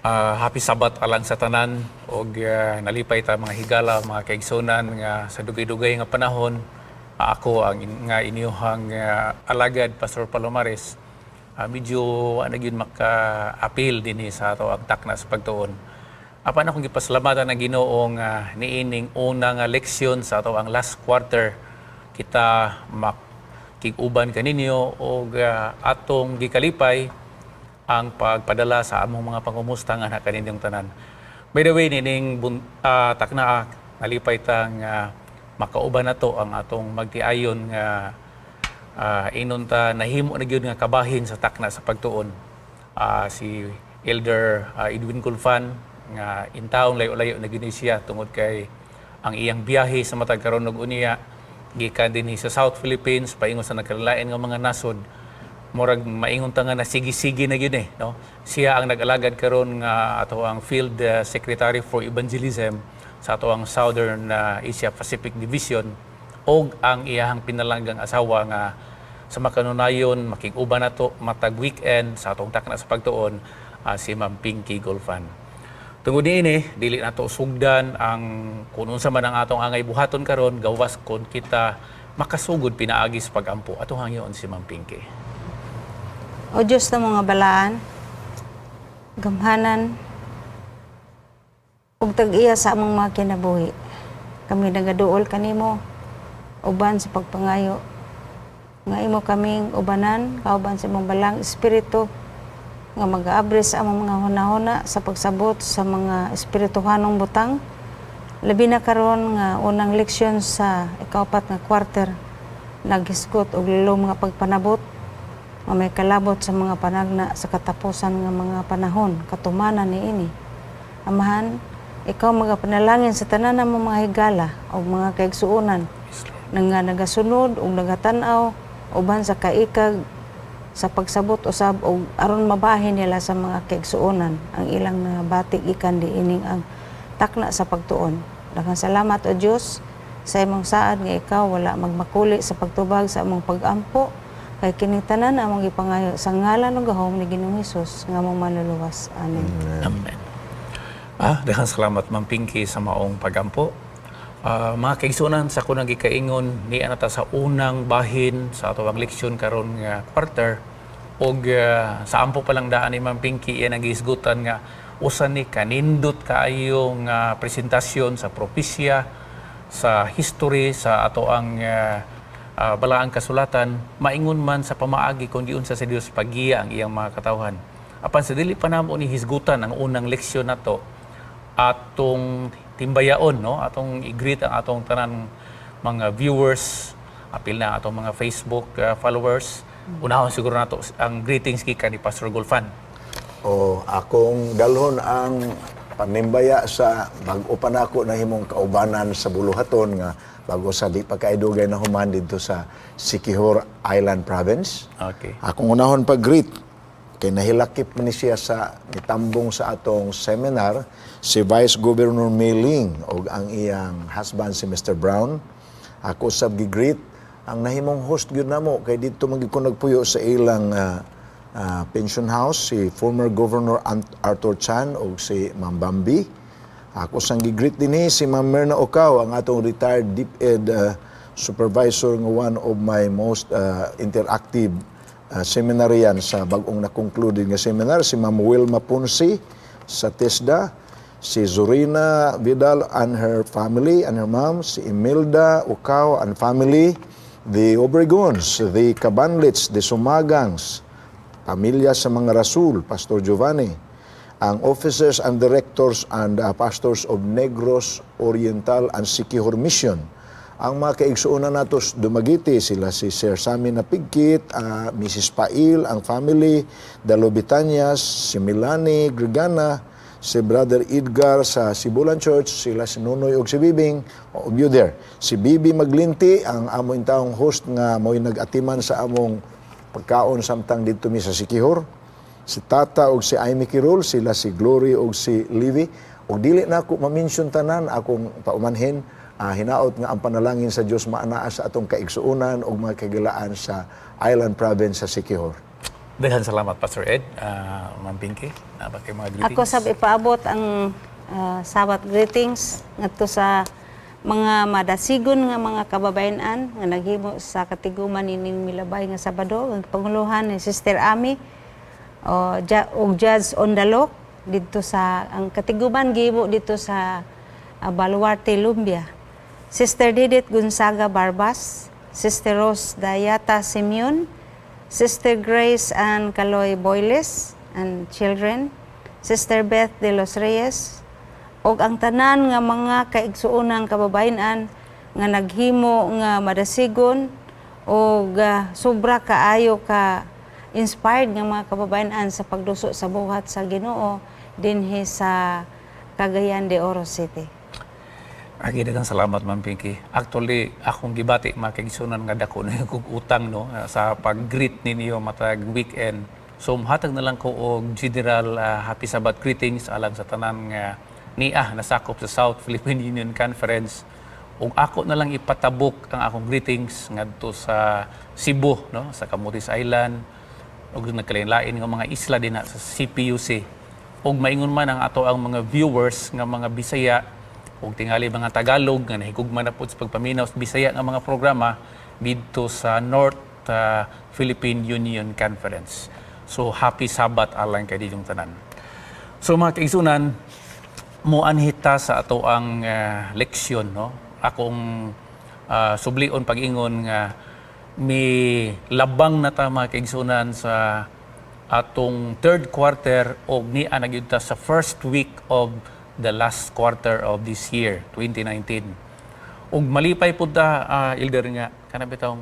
Happy Sabat alang sa tanan og nalipay ta mga higala, mga kaigsunan nga sa dugay-dugay nga panahon. Ako ang nga iniyuhang alagad Pastor Palomares. Medyo gyud maka-appeal dinhi sa ato ang takna sa pagtuon. Apan akong gipasalamatan ang Ginoo nga niining una nga leksyon sa ato ang last quarter kita makig-uban kaninyo og atong gikalipay ang pagpadala sa among mga pangumusta nga na kaninyong tanan. By the way, nining takna nalipay tang makauban nato ang atong magtiayon nga inon ta nahimo na gyud nga kabahin sa takna sa pagtuon. Si Elder Edwin Culfan nga intawong layo-layo na gyud siya tungod kay ang iyang biyahe sa matag karon og unya gikan dinhi sa South Philippines paingon sa nagkalain nga mga nasod. Murag maingon ta nga na sige-sige na gyud no. Siya ang nag-alagad karon nga ato ang Field Secretary for Evangelism sa ato ang Southern Asia Pacific Division og ang iyahang pinalanggang asawa nga sa makanunayon makig-uban nato matag weekend sa atong takna sa pagtuon si Ma'am Pinky Golfan. Tungod niini dili nato sugdan ang kun unsa man ang atong angay buhaton karon gawas kon kita makasugod pinaagi sa pagampo. Atong hangyon si Ma'am Pinky. O Diyos na mga balaan, gamhanan, ug tag-iya sa among mga kinabuhi. Kami nagaduol kanimo, uban sa pagpangayo. Nga imo kaming ubanan, kauban sa imong balang espiritu, nga mag-aabri sa among mga hunahuna sa pagsabot sa mga espirituhanong butang. Labi na karon nga unang leksyon sa ikaapat nga quarter, naghisgot og lulom nga pagpanabot, may kalabot sa mga panagna sa katapusan ng mga panahon, katumanan ni ini. Amahan, ikaw magapanalangin sa tanan ng mga higala o mga kaigsuunan nga nagasunod o nagatanaw uban sa kaikag sa pagsabot usab o aron mabahin nila sa mga kaigsuunan ang ilang batik ikan di ining ang takna sa pagtuon. Daghang salamat o Dios sa imong saad nga ikaw wala magmakuli sa pagtubag sa among pagampo. Kay kini tanan among gipangayo sa ngalan ng gahom ni Ginoong Hesus nga among manluluwas. Amen. Amen. Daghang salamat Ma'am Pinky sa maong pagampo. Mga kaigsunan sa kunang gikaingon ni anata sa unang bahin sa ato ang leksyon karon nga quarter og sa ampo pa lang daan ni Ma'am Pinky iya nagisgutan nga usa ni kanindot kaayo nga presentasyon sa propesya, sa history sa ato ang balaang kasulatan, maingon man sa pamaagi kung giunsa sa Dios pagiya ang iyang mga katawhan. Apan sa dili pa namo ni hisgutan ang unang leksyon nato atong timbayaon no, atong i-greet ang atong tanan mga viewers, apil na atong mga Facebook followers. Unahon siguro nato ang greetings gikan ni Pastor Golfan. Akong dalhon ang panimbaya sa bag-o pa nako na himong kaubanan sa buluhaton nga bago sa di pagkaidugay na human dito sa Siquijor Island Province. Okay. Akong unahon pag-greet kay nahilakip ni siya sa nitambong sa atong seminar si Vice Governor Meiling o ang iyang husband si Mr. Brown. Ako sab gi-greet ang nahimong host gyud namo kay dito magiko nagpuyo sa ilang pension house si former Governor Arthur Chan o si Ma'am Bambi. Ako sang gi-greet dinhi si Ma'am Merna Ocao, ang atong retired DepEd supervisor nga one of my most interactive seminarian sa bag-ong na-conclude nga seminar, si Ma'am Wilma Punsi sa TESDA, si Zorina Vidal and her family and her mom, si Imelda Ocao and family, the Obregons, the Cabanlits, the Sumagangs, pamilya sa mga Rasul, Pastor Giovanni, ang officers and directors and pastors of Negros Oriental and Siquijor Mission. Ang mga kaigsuunan natos dumagiti sila si Sir Sammy Napigkit, Mrs. Pail, ang family, Dalo Bitanyas, si Milani Gregana, si Brother Edgar sa Sibulan Church, sila si Nunoy og si Bibing, of you there. Si Bibi Maglinti, ang among taong host nga mo'y nag-atiman sa among pagkaon samtang dito mi sa Siquijor. Si Tata og si Amy Kirol, sila si Glory og si Livy. Og dili na ako ma-mention tanan, akong paumanhin, hinaot nga ang panalangin sa Dios maanaa sa atong kaigsuunan og mga kagilaan sa Island Province sa Siquijor. Daghang salamat, Pastor Ed, Ma'am Pinky. Kay mga greetings. Ako sab ipaabot ang Sabat greetings ngadto sa mga madasigon nga mga kababayan-an nga naghimo sa katiguman ining milabay nga Sabado, ang panguluhan ni Sister Ami o Judge Ondalok dito sa ang katiguman gihimo dito sa Baluarte, Lumbia. Sister Didit Gonzaga Barbas, Sister Rose Dayata Simeon, Sister Grace and Caloy Boyles and children, Sister Beth de los Reyes, og ang tanan nga mga kaigsuonang kababayan-an nga naghimo nga madasigon og sobra kaayo ka inspired nga mga kababayan-an sa pagduso sa buhat sa Ginoo dinhi sa Cagayan de Oro City. Daghang salamat, Ma'am Pinky. Actually, akong gibati mga kaigsuonan nga dako na yung utang no sa pag-greet ninyo matag weekend. So mahatag na lang ko og general happy Sabbath greetings alang sa tanan nga niya nasakop sa South Philippine Union Conference. Ug ako na lang ipatabok ang akong greetings ngadto sa Cebu no, sa Camotes Island ug nagkalain-lain nga mga isla din sa CPUC. Ug maingon man ang ato ang mga viewers nga mga Bisaya ug tingali mga Tagalog nga nahigugma na pud sa pagpaminaw sa Bisaya nga mga programa didto sa North Philippine Union Conference. So happy Sabbath alang kay dinyong tanan. So mga kaigsunan, muanhita sa ato ang leksyon no. Akong sublion pag-ingon nga may labang na ta mga kaigsunan sa atong third quarter o niya nagyud sa first week of the last quarter of this year 2019. Ug malipay pud ta elder nga kana bitaw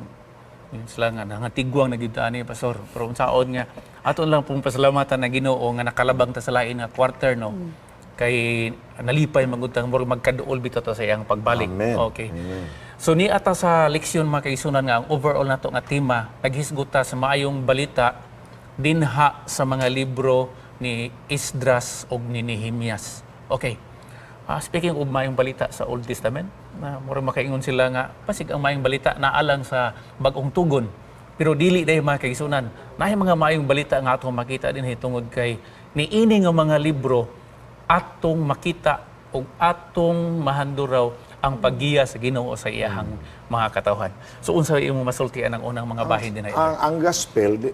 sila nga nangatigwang na gyud ani pastor pero unsaon nga aton lang pong pasalamatan na Ginoo nga nakalabang ta sa lain nga quarter no. Kay nalipay magutang magkaduol bitaw ta sa iyang pagbalik. Amen. Okay. Amen. So ni ata sa leksyon mga kaigsunan nga ang overall nato nga tema naghisgot ta sa maayong balita dinha sa mga libro ni Esdras ug ni Nehemias. Okay. Speaking of maayong balita sa Old Testament, mura makaingon sila nga pasig ang maayong balita naalang sa bag-ong tugon. Pero dili dayon mga kaigsunan. Naay mga maayong balita nga atong makita din tungod kay niini nga mga libro atong makita o atong mahanduraw ang paggiya sa Ginoo sa iyahang mga katawhan. So unsa imong masultian ang unang mga bahin din ay? Ang gospel,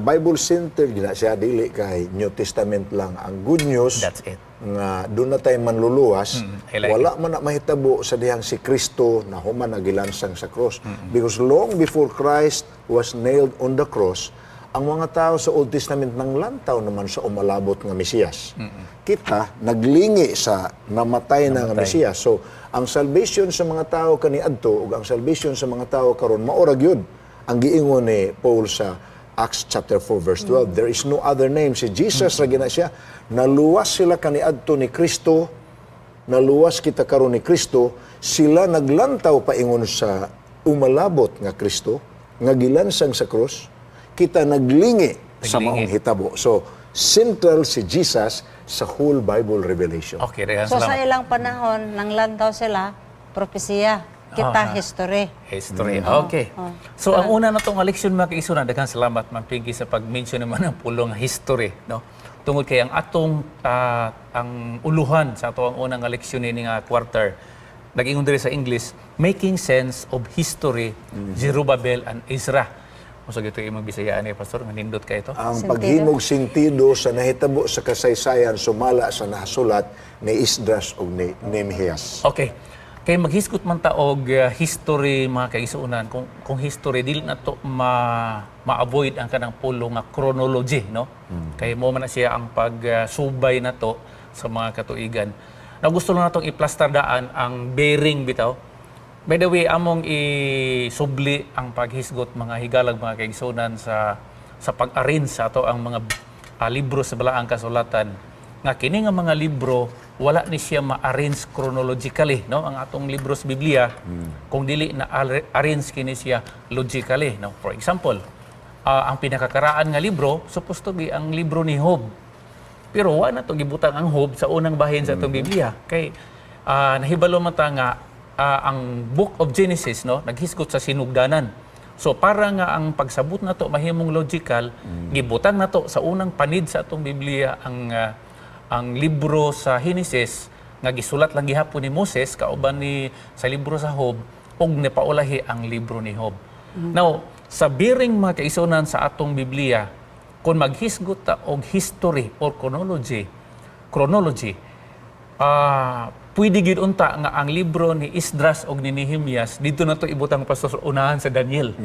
Bible centered gina siya, dili kay New Testament lang. Ang good news, That's it. nga doon na tayo manluluwas, I like wala man na mahitabo sa dihang si Kristo na human nagilansang sa cross. Because long before Christ was nailed on the cross, ang mga tao sa Old Testament nang lantaw naman sa umalabot nga Mesiyas. Kita naglingi sa namatay na nga Mesiyas. So ang salvation sa mga tao kaniadto ug ang salvation sa mga tao karon maura gyud ang giingon ni Paul sa Acts chapter 4 verse 12. There is no other name. Si Jesus ra gina siya. Naluwas sila kaniadto ni Kristo. Naluwas kita karon ni Kristo. Sila naglantaw paingon sa umalabot nga Kristo, nga gilansang sa cross. Kita naglingi sa maong hitabo. So, central si Jesus sa whole Bible revelation. Okay, daghang So sa salamat. ilang panahon nang lantaw sila propesya, kita history. History. Okay. So ang una na tong leksyon mga kaigsunan, daghang salamat Ma'am Pinky sa pag-mention naman ng pulong history, no. Tungod kay ang atong ang uluhan sa ato ang unang leksyon ni nga quarter. Nag-ingon diri sa English, Making Sense of History, Zerubbabel and Ezra. So gito imong Bisayaan ni Pastor, nga nindot ka ito. Ang paghimog sentido sa nahitabo sa kasaysayan sumala sa nasulat ni Esdras ug ni Nehemias. Okay. Kay maghisgot man ta og history mga kaigsuonan, kung history dili na to ma-avoid ang kanang pulo nga chronology, no? Kay mo man na siya ang pagsubay na to sa mga katuigan. Na gusto lang natong iplastardaan ang bearing bitaw. By the way, among isubli ang paghisgot mga higalag mga kaigsuonan sa pag-arrange sa ato ang mga libro sa balaang kasulatan. Nga kini nga mga libro wala ni siya ma-arrange chronologically, no? Ang atong libro sa Biblia kung dili na arrange kini siya logically, no? For example, ang pinakakaraan nga libro supposed to be ang libro ni Job. Pero wa na to gibutang ang Job sa unang bahin sa atong Biblia kay nahibalo man ta nga ang Book of Genesis, no, naghisgot sa sinugdanan. So para nga ang pagsabot na to mahimong logical, gibutang na to sa unang panid sa atong Biblia ang libro sa Genesis nga gisulat lang gihapon ni Moses kauban ni sa libro sa Job ug nipaulahi ang libro ni Job. Now, sa biring mga kaisunan sa atong Biblia, kung maghisgot ta og history or chronology, pwede gid unta nga ang libro ni Esdras og ni Nehemias dito na to ibutang pastor unahan sa Daniel.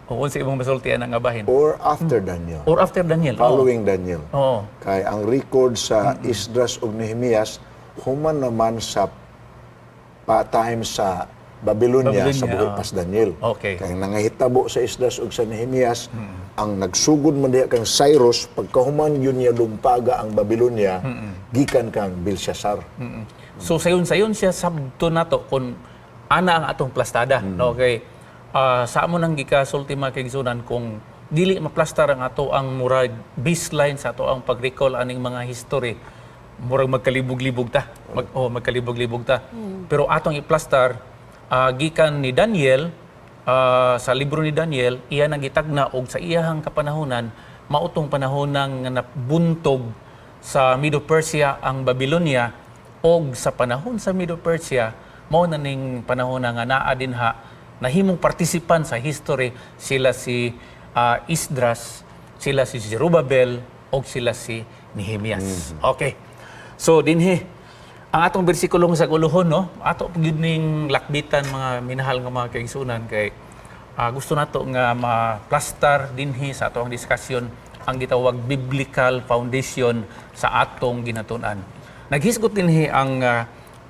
O sa imong masultian nga bahin. Or after Daniel. Or after Daniel. Following Daniel. Oo. Kay ang record sa Esdras ug Nehemias human naman sa time sa Babylonia sa buhi pas Daniel. Okay. Kay nangahitabo sa Esdras ug sa Nehemias ang nagsugod man diha kang Cyrus pagkahuman yun niya lumpaga ang Babylonia gikan kang Belshazzar. So sayon siya sabto nato kung ana ang atong plastada. No, okay. Sa amo nang gikasulti mga kaigsunan kung dili maplastar ang ato ang murag baseline sa ato ang pag-recall aning mga history, murag magkalibog-libog ta. Magkalibog-libog ta. Pero atong iplastar gikan ni Daniel sa libro ni Daniel, iya nang gitagna og sa iyahang kapanahonan mautong panahon nga nabuntog sa Medo-Persia ang Babylonia og sa panahon sa Medo-Persia mao na ning panahon nga naa dinha nahimong partisipan sa history sila si Esdras, sila si Zerubbabel og sila si Nehemias. Okay. So dinhi ang atong bersikulong sa guluhon, no? Ato gyud ning lakbitan mga minahal nga mga kaigsunan kay gusto nato nga ma-plaster dinhi sa atong diskusyon ang gitawag biblical foundation sa atong ginatun-an. Naghisgot dinhi ang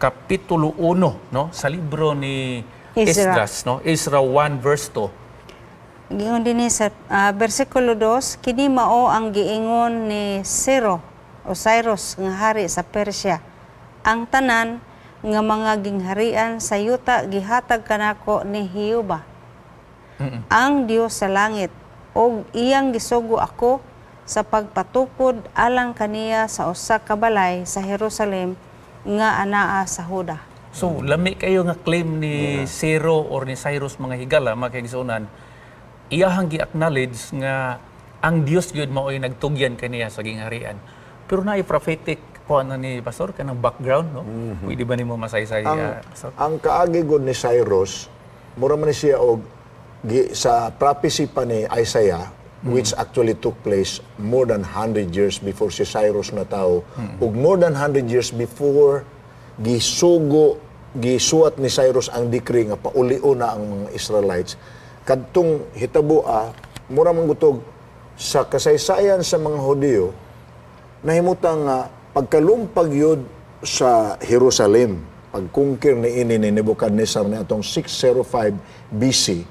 kapitulo 1, no, sa libro ni Esdras, no? Ezra 1 verse 2. Giingon din sa bersikulo 2, kini mao ang giingon ni Cyrus nga hari sa Persia. Ang tanan nga mga gingharian sa yuta gihatag kanako ni Jehova, ang Dios sa langit, og iyang gisugo ako sa pagpatukod alang kaniya sa usa ka balay sa Jerusalem nga anaa sa Huda. So lami kayo nga claim ni Cero or ni Cyrus mga higala mga kaigsunan, iyahang gi-acknowledge nga ang Dios gyud mao'y nagtugyan kaniya sa gingharian. Pero naay prophetic ko ni pastor kanang background, no? Pwede ba nimo masaysay pastor? Ang kaagi gud ni Cyrus mura man siya og sa prophecy pa ni Isaiah which actually took place more than 100 years before si Cyrus na tao ug more than 100 years before gisuat ni Cyrus ang decree nga paulio na ang mga Israelites kadtong hitabo mura man gutog sa kasaysayan sa mga Hudiyo nahimutang nga pagkalumpag yun sa Jerusalem pagkungkir ni Nebuchadnezzar ni atong 605 BC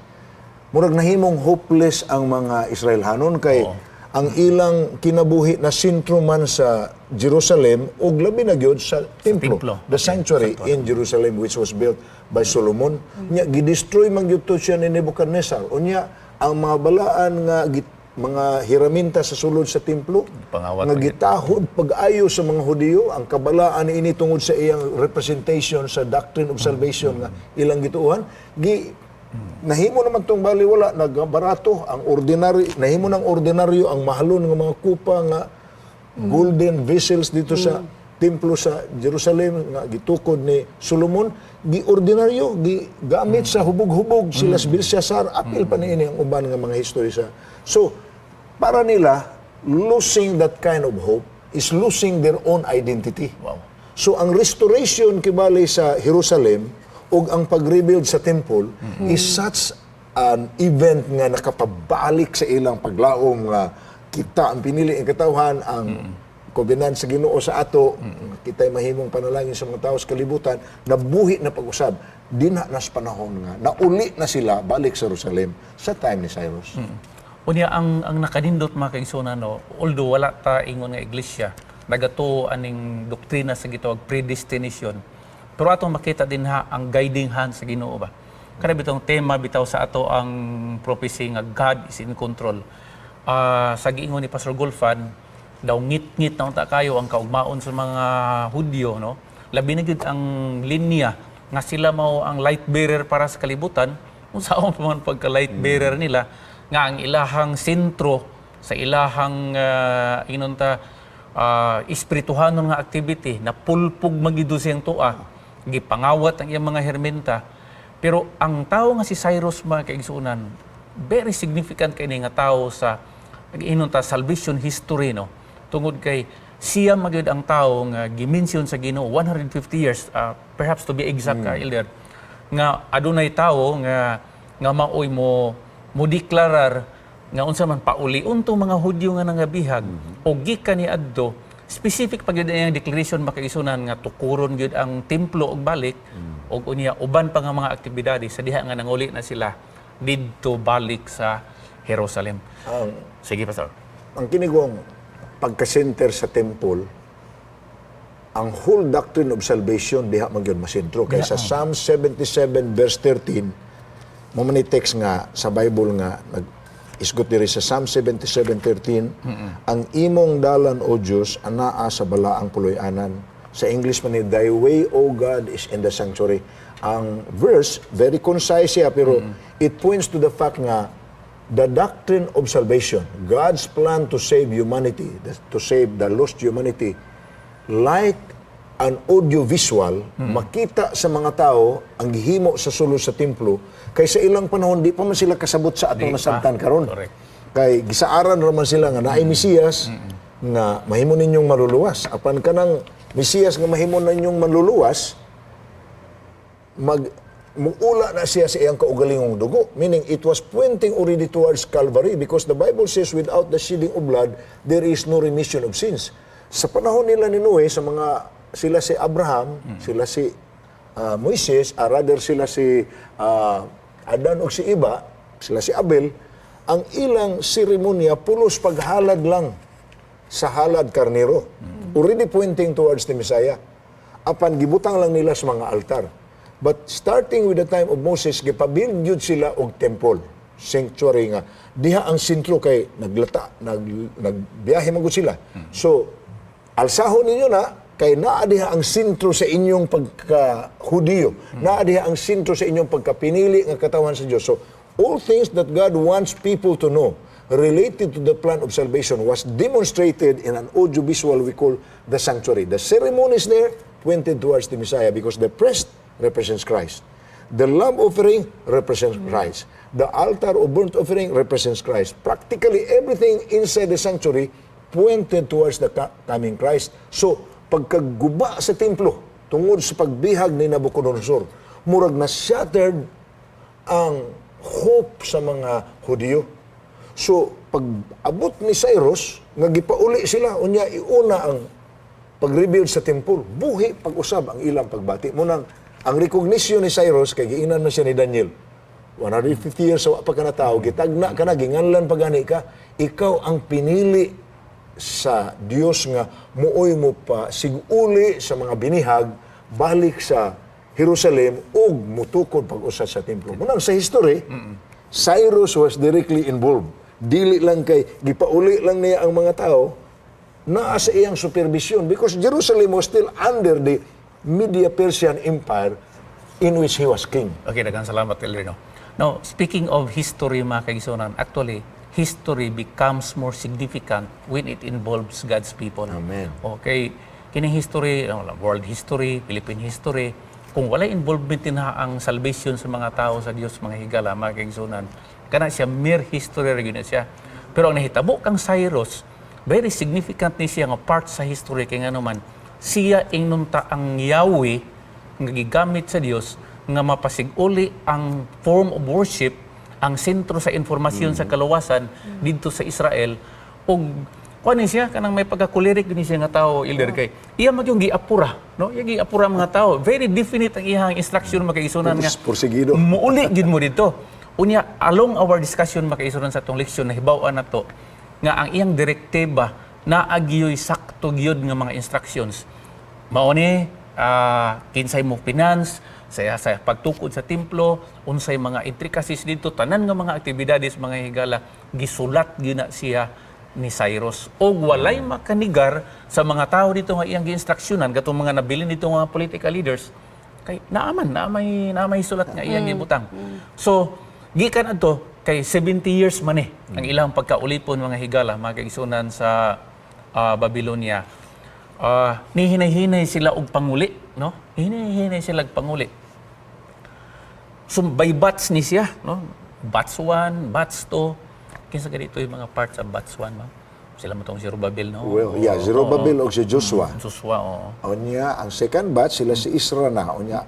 murag nahimong hopeless ang mga Israelhanon kay ang ilang kinabuhi na sentro man sa Jerusalem ug labi na gyud sa templo. The sanctuary in Jerusalem which was built by Solomon. Nya gidestroy man gyud to siya ni Nebuchadnezzar. Unya ang mga balaan nga mga hiraminta sa sulod sa templo nga gitahod pag-ayo sa mga Hudiyo ang kabalaan ini tungod sa iyang representation sa doctrine of salvation nga ilang gituohan nahimo naman tong baliwala nagbarato ang ordinary nahimo ng ordinaryo ang mahalon nga mga kupa nga golden vessels dito sa templo sa Jerusalem nga gitukod ni Solomon giordinaryo gigamit sa hubog-hubog sila si Belshazzar apil pa niini ang uban nga mga history sa so para nila losing that kind of hope is losing their own identity. So ang restoration kibali sa Jerusalem ug ang pag-rebuild sa temple is such an event nga nakapabalik sa ilang paglaom nga kita ang pinili ang katawhan ang covenant sa Ginoo sa ato kita'y mahimong panalangin sa mga tao sa kalibutan nabuhi na pag-usab dinha nas panahon nga nauli na sila balik sa Jerusalem sa time ni Cyrus. Unya ang nakanindot mga kaigsunan, no, although wala ta ingon nga iglesia nagato aning doktrina sa gitawag predestination. Pero atong makita din ang guiding hand sa Ginoo ba. Kada bitong tema bitaw sa ato ang prophecy nga God is in control. Sa giingon ni Pastor Golfan, daw ngit-ngit na unta kayo ang kaugmaon sa mga Hudyo, no. Labi na gyud ang linya nga sila mao ang light bearer para sa kalibutan kung saan pa man pagka-light bearer nila, nga ang ilahang sentro sa ilahang inunta espirituhanon nga activity na pulpog magido siyang tua, gipangawat ang iyang mga hermenta. Pero ang tao nga si Cyrus, mga kaigsunan, very significant kay nga tao sa inunta salvation history, no? Tungod kay siya magyud ang tao nga gimension sa Ginoo 150 years, perhaps to be exact, Elder, nga adunay tao nga maoy mo deklarar nga unsa man pauli untong mga Hudyo nga nangabihag o gikan ni adto specific pag yun ang declaration makaisunan nga tukuron gyud ang templo og balik og unya uban pa nga mga aktibidades sa diha nga nanguli na sila didto balik sa Jerusalem. Sige, Pastor. Ang kinigong pagka-center sa temple, ang whole doctrine of salvation diha man gyud masentro kay sa Psalm 77 verse 13 mo man ni text nga sa Bible nga isgot diri sa Psalm 77:13 ang imong dalan o Dios anaa sa balaang puloy-anan. Sa English man ni thy way o God is in the sanctuary. Ang verse very concise siya pero it points to the fact nga the doctrine of salvation, God's plan to save humanity, to save the lost humanity, like an audiovisual, makita sa mga tao ang gihimo sa sulo sa templo, kay sa ilang panahon, di pa man sila kasabot sa atong nasabtan karon. Kay gisaaran raman sila nga naay Mesiyas, nga mahimo ninyong maluluwas. Apan kanang Mesiyas nga mahimo ninyong maluluwas, muula na siya sa iyang kaugalingong dugo. Meaning, it was pointing already towards Calvary because the Bible says, without the shedding of blood, there is no remission of sins. Sa panahon nila ni Noe, sila si Abraham, sila si Moises, rather sila si Adan o si Iba, sila si Abel, ang ilang seremonya pulos paghalad lang sa halad karnero. Already pointing towards the Messiah. Apan gibutang lang nila sa mga altar. But starting with the time of Moses, gipabuild yun sila og temple, sanctuary nga. Diha ang sentro kay nagbiyahe magud sila. So, alsahon ninyo na, kay naa diha ang sentro sa inyong pagka-Hudiyo. Naa diha ang sentro sa inyong pagkapinili nga katawan sa Dios. So, all things that God wants people to know related to the plan of salvation was demonstrated in an audiovisual we call the sanctuary. The ceremonies there pointed towards the Messiah because the priest represents Christ. The lamb offering represents Christ. The altar of burnt offering represents Christ. Practically everything inside the sanctuary pointed towards the coming Christ. So, pagkaguba sa templo, tungod sa pagbihag ni Nabucodonosor, murag na shattered ang hope sa mga Hudiyo. So, pag abot ni Cyrus, nga gipauli sila, unya iuna ang pag-rebuild sa temple, buhi pag-usab ang ilang pagbati. Munang, ang recognition ni Cyrus, kay giinan na siya ni Daniel, 150 years sa pagkanatao, gitagna ka na, ginganlan pagani ka, ikaw ang pinili sa Dios nga muoy mo pa siguli sa mga binihag balik sa Jerusalem ug mutukod pag-usad sa templo. Munang sa history, Cyrus was directly involved. Dili lang kay gipauli lang niya ang mga tao naa sa iyang supervision because Jerusalem was still under the Medo-Persian Empire in which he was king. Okay, daghang salamat, Elder. Now, speaking of history, mga kaigsunan, actually, history becomes more significant when it involves God's people. Amen. Okay, kining history, world history, Philippine history, kung wala involvement na ang salvation sa mga tao sa Dios, mga higala, mga kaigsunan, kana siya mere history ra gyud siya. Pero ang nahitabo kang Cyrus, very significant ni siya nga part sa history kay ngano man siya inunta ang Yahweh nga gigamit sa Dios nga mapasiguli ang form of worship, ang sentro sa informasyon sa kaluwasan dito sa Israel. Og kuan siya kanang may pagkakulirik ni siya nga tao, Elder, kay iya mag yung giapura, no? Iya giapura mga tao. Very definite ang iyang instruction makaisunan nga. Porsigido. Muuli gid mo dito. Unya along our discussion makaisunan sa tong leksyon na hibaw-an nato nga ang iyang direktiba naagyoy sakto gyud nga mga instructions. Mao ni kinsay mo finance, sa pagtukod sa templo, unsay mga intricacies dito, tanan nga mga aktibidades, mga higala, gisulat gyud na siya ni Cyrus. O walay makanigar sa mga tao dito nga iyang gi-instructionan, katong mga nabilin dito nga political leaders, kay naamay sulat nga iyang gibutang. So gikan adto kay 70 years man ang ilang pagkaulipon mga higala mga kaigsunan sa Babylonia. Nihinay-hinay sila og panguli, no? Hinay-hinay sila og panguli. So by batch ni siya, no? Batch 1, batch 2. Kinsa ganito yung mga parts sa batch 1, ma'am? Sila mo tong si Zerubbabel, no? Well, yeah, Zerubbabel o si Joshua. Joshua, oo. Unya, ang second batch, sila si Isra na. Unya,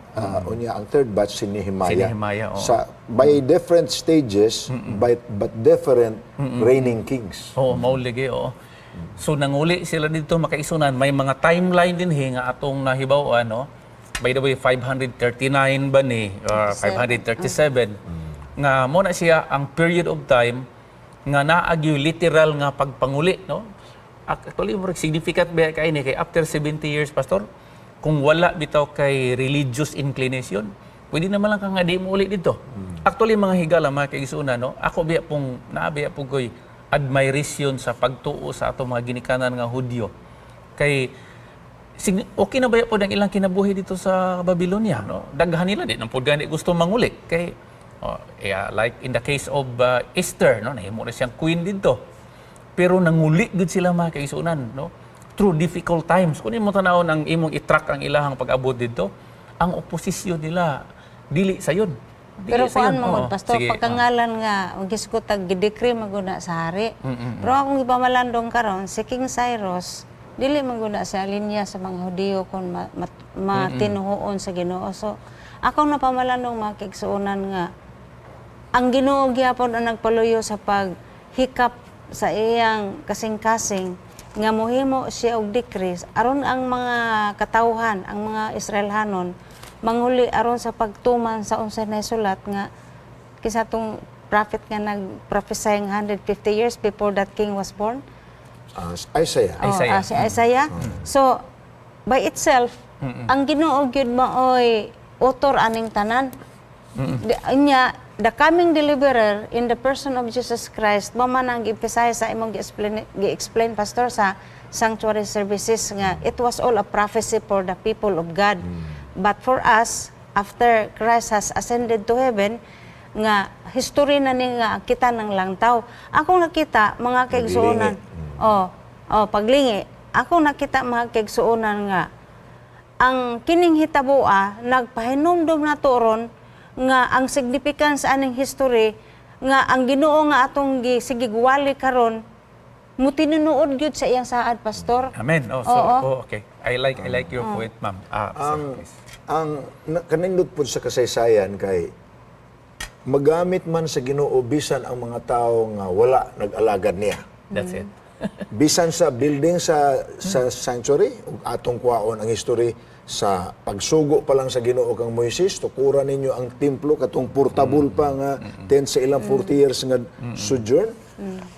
ang third batch, si Nehemiah. Si Nehemiah, oo. By different stages, but different reigning kings. Oo, maulige, oo. So nanguli sila dito makaisunan. May mga timeline din nga atong nahibaw, no? By the way, 539 ba ni? 537. Nga mo na siya ang period of time nga naagyo literal nga pagpanguli, no? Actually, more significant ba kay ni kay after 70 years, pastor, kung wala bitaw kay religious inclination, pwede naman lang ka nga di mo uli dito. Actually, mga higala, mga kaigsunan, no? Ako biya pong naabiya po ko'y admiration sa pagtuo sa ato mga ginikanan nga Hudyo. Kay okay na ba po ng ilang kinabuhi dito sa Babylonia, no? Daghan nila din ang pud gani gusto manguli kay like in the case of Esther, no, nahimo na siyang queen dito. Pero nanguli gud sila mga kaisunan, no? Through difficult times. Kung imo tanawon ang imong i-track ang ilahang pag-abot dito, ang oposisyon nila dili sayon. Pero kuan mo, pastor, pagkangalan nga gisgot tag gidecree maguna sa hari. Pero akong ipamalandong karon si King Cyrus dili maguna sa linya sa mga Hudiyo kon matinuhoon sa Ginoo. So akong napamalandong mga kaigsuonan nga ang Ginoo gyapon ang nagpaluyo sa paghikap sa iyang kasing-kasing nga mohimo siya og decrease aron ang mga katawhan, ang mga Israelhanon manghuli aron sa pagtuman sa unsay nasulat nga kisa tong prophet nga nag-prophesy 150 years before that king was born. Isaiah. Si Isaiah. So by itself ang Ginoo gyud maoy author aning tanan. The coming deliverer in the person of Jesus Christ mo man ang gi-emphasize sa imong gi-explain pastor sa sanctuary services nga it was all a prophecy for the people of God. But for us, after Christ has ascended to heaven, nga history na ni nga kita ng langtaw. Ako nakita mga kaigsuonan. Paglingi. Ako nakita mga kaigsuonan nga ang kining hitabua nagpahinumdum na turon nga ang significance aning history nga ang Ginoo nga atong gisigigwali karon mo tinunood gyud sa iyang saad, pastor. Amen. Okay. I like your point, ma'am. Ang kanindot po sa kasaysayan kay magamit man sa Ginoo bisan ang mga tao nga wala nag-alagad niya. That's it. Bisan sa building sa sanctuary, ug atong kuwaon ang history sa pagsugo pa lang sa Ginoo kang Moises, tukuran ninyo ang templo katong portable pa nga 10 sa ilang 40 years nga sojourn.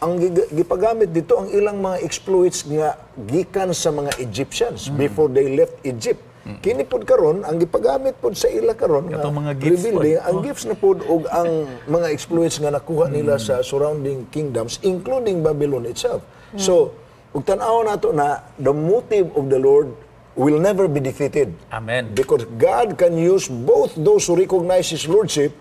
Ang gipagamit dito ang ilang mga exploits nga gikan sa mga Egyptians before they left Egypt. Kini pod karon ang gipagamit pod sa ila karon nga mga gifts rebuilding ang gifts na pod og ang mga exploits nga nakuha nila sa surrounding kingdoms including Babylon itself. So ug tan-aw nato na the motive of the Lord will never be defeated. Amen. Because God can use both those who recognize His Lordship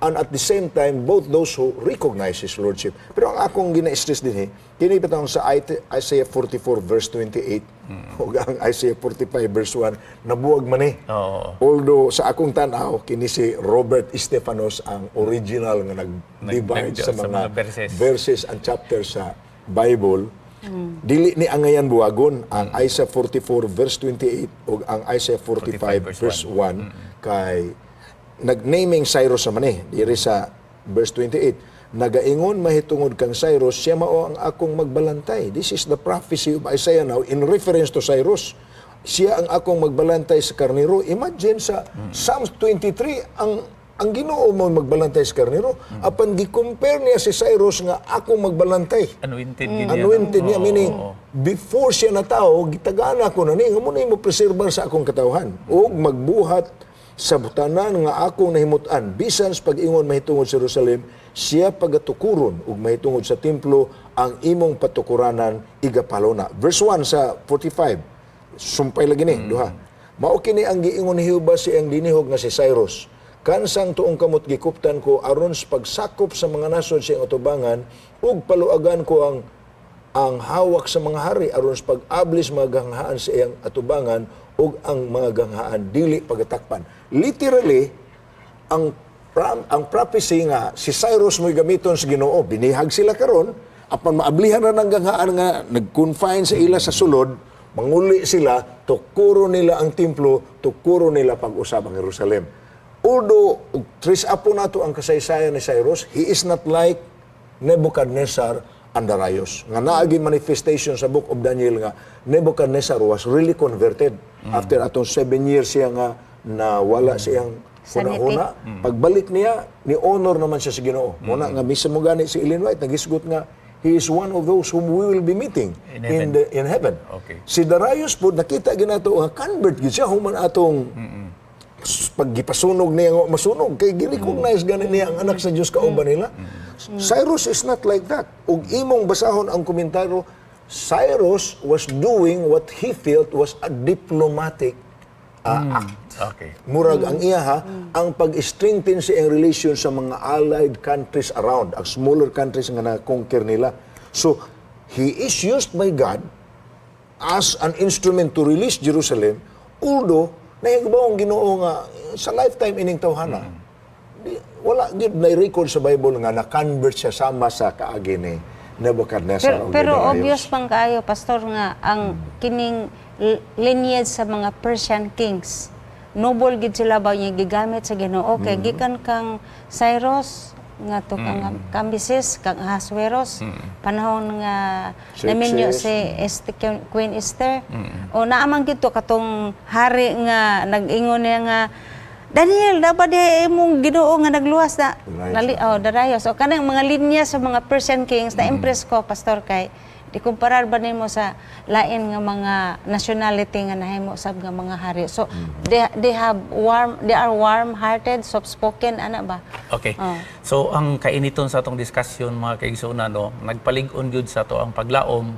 and at the same time, both those who recognize His Lordship. Pero ang akong gina-stress din, kini patawag sa Isaiah 44 verse 28, o ang Isaiah 45 verse 1, nabuwag man Although sa akong tanaw, kini si Robert Stephanos ang original nga nag-divide sa mga verses and chapters sa Bible. Dili ni angayan buwagon ang Isaiah 44 verse 28 o ang Isaiah 45 verse 1 kay nag-naming Cyrus sa maneh diri sa verse 28 nagaingon mahitungod kang Cyrus siya mao ang akong magbalantay. This is the prophecy of Isaiah now in reference to Cyrus. Siya ang akong magbalantay sa karnero. Imagine sa Psalms 23 ang Ginoo mo magbalantay sa karnero. Apan gi-compare niya si Cyrus nga akong magbalantay. Anointed niya. Meaning, before siya natao, gitagana ko na niya, muna mo preserbar sa akong katawhan. O magbuhat sa butanan nga akong nahimutan. Bisan sa pag-ingon mahitungod sa Jerusalem, siya pagatukuron ug mahitungod sa templo ang imong patukuranan igapalona. Verse 1 sa 45. Sumpay lagi ni, duha. Mao kini ang giingon ni Jehova siyang dinihog nga si Cyrus. Kansang tuong kamot gikuptan ko aron sa pagsakop sa mga nasod siyang atubangan ug paluagan ko ang hawak sa mga hari aron sa pag-ablis mga ganghaan sa iyang atubangan ug ang mga ganghaan dili pagatakpan. Literally, ang prophecy nga si Cyrus mo'y gamiton sa Ginoo, binihag sila karon apan maablihan na ng ganghaan nga nag-confine sa ila sa sulod, manguli sila, tukuro nila ang templo, tukuro nila pag-usab ang Jerusalem. Although, trace up po nato ang kasaysayan ni Cyrus, he is not like Nebuchadnezzar and Darius. Nga naagi manifestation sa Book of Daniel nga Nebuchadnezzar was really converted. After atong 7 years siya nga nawala siyang huna-huna. Pagbalik niya, ni honor naman siya sa Ginoo. Muna nga mismo gani si Ellen White, nagisgot nga he is one of those whom we will be meeting in heaven. Okay. Si Darius po, nakita ginato nga convert gid siya human atong paggipasunog niya nga masunog kay gi-recognize gani niya ang anak sa Dios kauban nila. Cyrus is not like that. Ug imong basahon ang komentaryo, Cyrus was doing what he felt was a diplomatic act. Okay. Murag ang iya ang pag-strengthen sa iyang relation sa mga allied countries around, ang smaller countries nga na-conquer nila. So, he is used by God as an instrument to release Jerusalem, although, nahigabaw ang Ginoo nga sa lifetime ining tawhana. Wala gid na record sa Bible nga na-convert siya sama sa kaagi ni Nebuchadnezzar. Pero obvious pang kaayo, Pastor, nga ang kining lineage sa mga Persian kings, noble gid sila ba niya gigamit sa Ginoo kay gikan kang Cyrus nga to kang Cambyses kang Ahasuerus panahon nga naminyo si Queen Esther o naamang gid to katong hari nga nag-ingon niya nga Daniel, dapat di imong Ginoo nga nagluwas na Darius. O kanang mga linya sa mga Persian kings na impress ko, Pastor, kay di kumparar ba nimo sa lain nga mga nationality nga nahimo sab nga mga hari. So they are warm-hearted, soft-spoken ana ba? Okay. So ang kainiton sa atong diskusyon mga kaigsunan no, nagpalig-on gyud sa to ang paglaom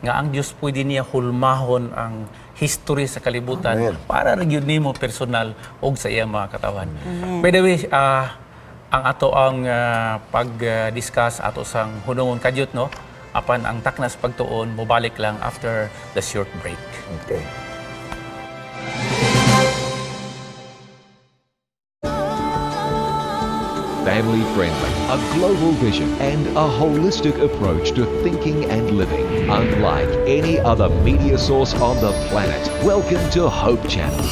nga ang Dios pwede niya hulmahon ang history sa kalibutan. Amen. Para ra gyud nimo personal og sa iyang mga katawan. By the way, ang ato ang pag-discuss ato sang hunungon kadyot no, apan ang taknas pagtuon mobalik lang after the short break. Okay. Family friendly, a global vision, and a holistic approach to thinking and living. Unlike any other media source on the planet. Welcome to Hope Channel.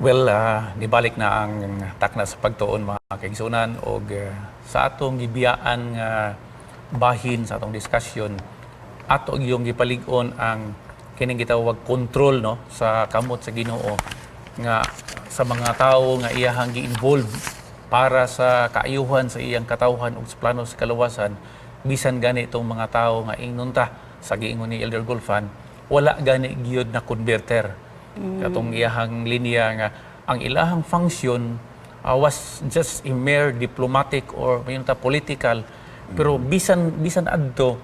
Well, nibalik na ang takna sa pagtuon mga kaigsunan o sa atong gibiyaan nga bahin sa atong diskusyon ato yung gipalig-on ang kining gitawag control no sa kamot sa Ginoo nga sa mga tawo nga iyahang gi-involve para sa kaayuhan sa iyang katawhan ug sa plano sa kaluwasan bisan gani itong mga tawo nga ingunta sa giingon ni Elder Golfan wala gani gyud na converter. Katong iyahang linya nga ang ilahang function was just a mere diplomatic or mayunta political pero bisan adto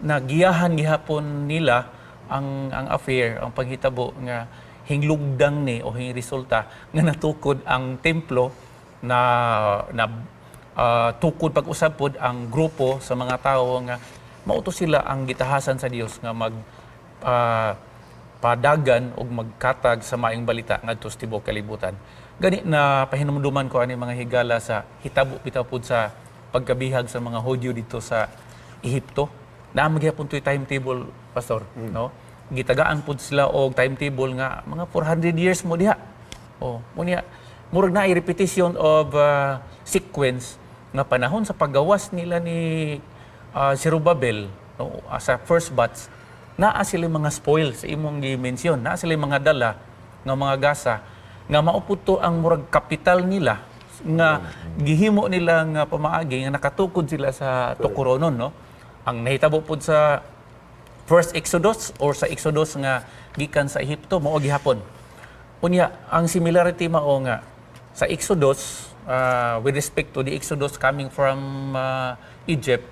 nagiyahan gihapon nila ang affair ang paghitabo nga hinglugdang ni o hing resulta nga natukod ang templo na tukod pag-usab pod ang grupo sa mga tawo nga mauto sila ang gitahasan sa Dios nga mag padagan o magkatag sa maayong balita ngadto sa tibuok kalibutan. Gani na pahinumduman ko ani mga higala sa hitabo bitaw pud sa pagkabihag sa mga Hudyo dito sa Ehipto. Naamag gyapon toy timetable, Pastor, no? Gitagaan pud sila og timetable nga mga 400 years mo diha. Unya murag na repetition of sequence nga panahon sa paggawas nila ni Zerubbabel no, sa first batch naa sila mga spoil sa imong gi-mention, naa sila mga dala nga mga gasa nga mauputo ang murag kapital nila nga gihimo nila nga pamaagi nga nakatukod sila sa tukuronon no. Ang nahitabo pud sa first Exodus or sa Exodus nga gikan sa Ehipto mao gihapon Unya, ang similarity mao nga sa Exodus, with respect to the Exodus coming from Egypt,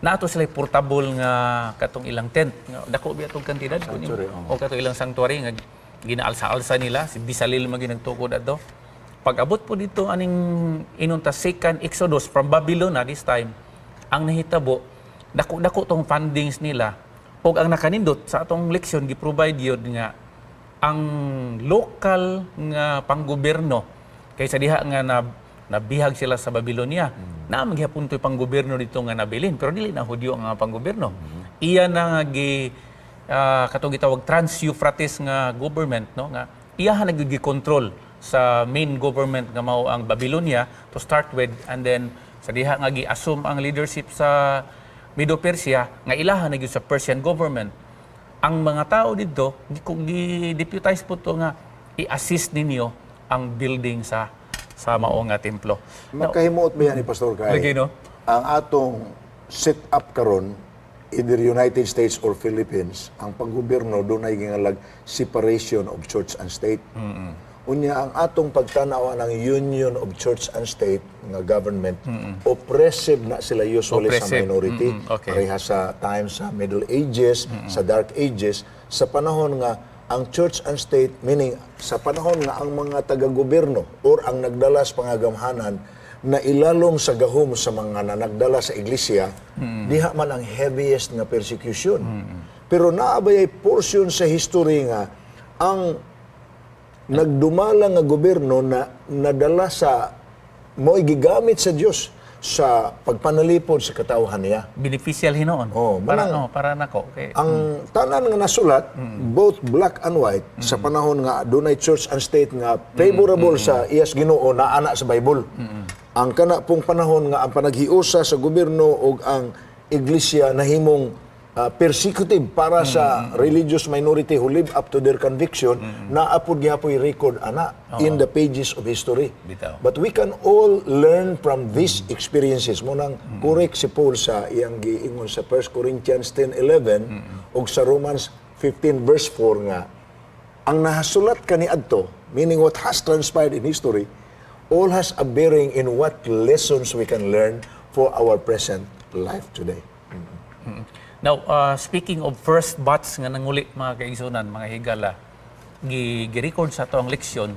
nato sila portable nga katong ilang tent. Dako biya tong kantidad Sanctuary, o katong ilang sanctuary nga ginaalsa-alsa nila, si Bisalil maginagtukod ato. Pag-abot po dito aning inunta second Exodus from Babylon this time, ang nahitabo dako-dako tong fundings nila ug ang nakanindot sa atong leksyon gi-provide yun nga ang local nga panggobyerno kaysa diha nga nabihag sila sa Babylonia. Na magyapon to'y panggobyerno dito nga nabilin pero dili na Hudyo nga panggobyerno. Iya na nga katong gitawag trans-Euphrates nga government, no, nga iyahan naggi-control sa main government nga mao ang Babylonia to start with, and then sa diha nga gi-assume ang leadership sa Medo-Persia nga ilahan na gyud sa Persian government. Ang mga tao dito gi-deputize po to nga i-assist ninyo ang building sa mao nga templo. Magkahimuot ba yan ni Pastor Kai? Lagi, no? Ang atong set up karon either United States or Philippines, ang panggobyerno doon ay gingalag separation of church and state. Unya ang atong pagtanaw ng union of church and state nga government, oppressive na sila usually sa Oppressive. minority. Okay. Pareha sa times sa Middle Ages, sa Dark Ages, sa panahon nga ang church and state, meaning sa panahon nga ang mga taga-gobyerno or ang nagdala sa pangagamhanan na ilalom sa gahom sa mga nagdala sa iglesia, diha man ang heaviest nga persecution. Pero naabay ay portion sa history nga ang nagdumala nga gobyerno na nadala sa mo'y gigamit sa Dios sa pagpanalipod sa katawhan niya. Beneficial hinoon. Oh, Para nako. Okay. Ang tanan nga nasulat, both black and white, sa panahon nga dunay church and state nga favorable sa iyas Ginoo na ana sa Bible. Ang kana pong panahon nga ang panaghiusa sa gobyerno ug ang iglesia nahimong persecutive para sa religious minority who live up to their conviction, naapod gyapon record ana in the pages of history. Bitaw. But we can all learn from these experiences. Munang correct si Paul sa iyang giingon sa 1 Corinthians 10:11 ug sa Romans 15 verse 4 nga ang nahasulat kaniadto, meaning what has transpired in history, all has a bearing in what lessons we can learn for our present life today. Now, speaking of first batch nga nanguli mga kaigsunan, mga higala, gi-record sa to ang leksyon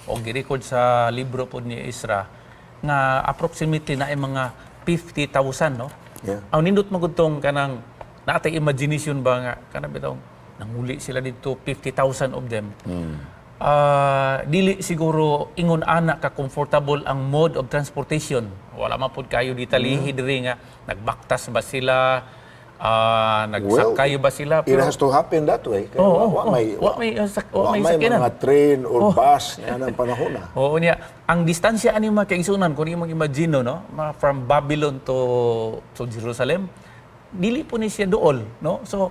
o gi-record sa libro po ni Ezra nga approximately na ay mga 50,000, no? Yeah. Ang nindot magutong kanang natay imagination ba nga kanang bitaw nanguli sila dito 50,000 of them. Dili siguro ingon ana ka comfortable ang mode of transportation. Wala man pud kayo ditalihi diri nga nagbaktas ba sila, nagsakay ba sila, It has to happen that way. Kaya may sakyanan. mga train or bus yan ang panahon na. Oo niya. Ang distansya ani mga kaigsunan kung imong imagine no, from Babylon to Jerusalem, dili po ni siya duol, no? So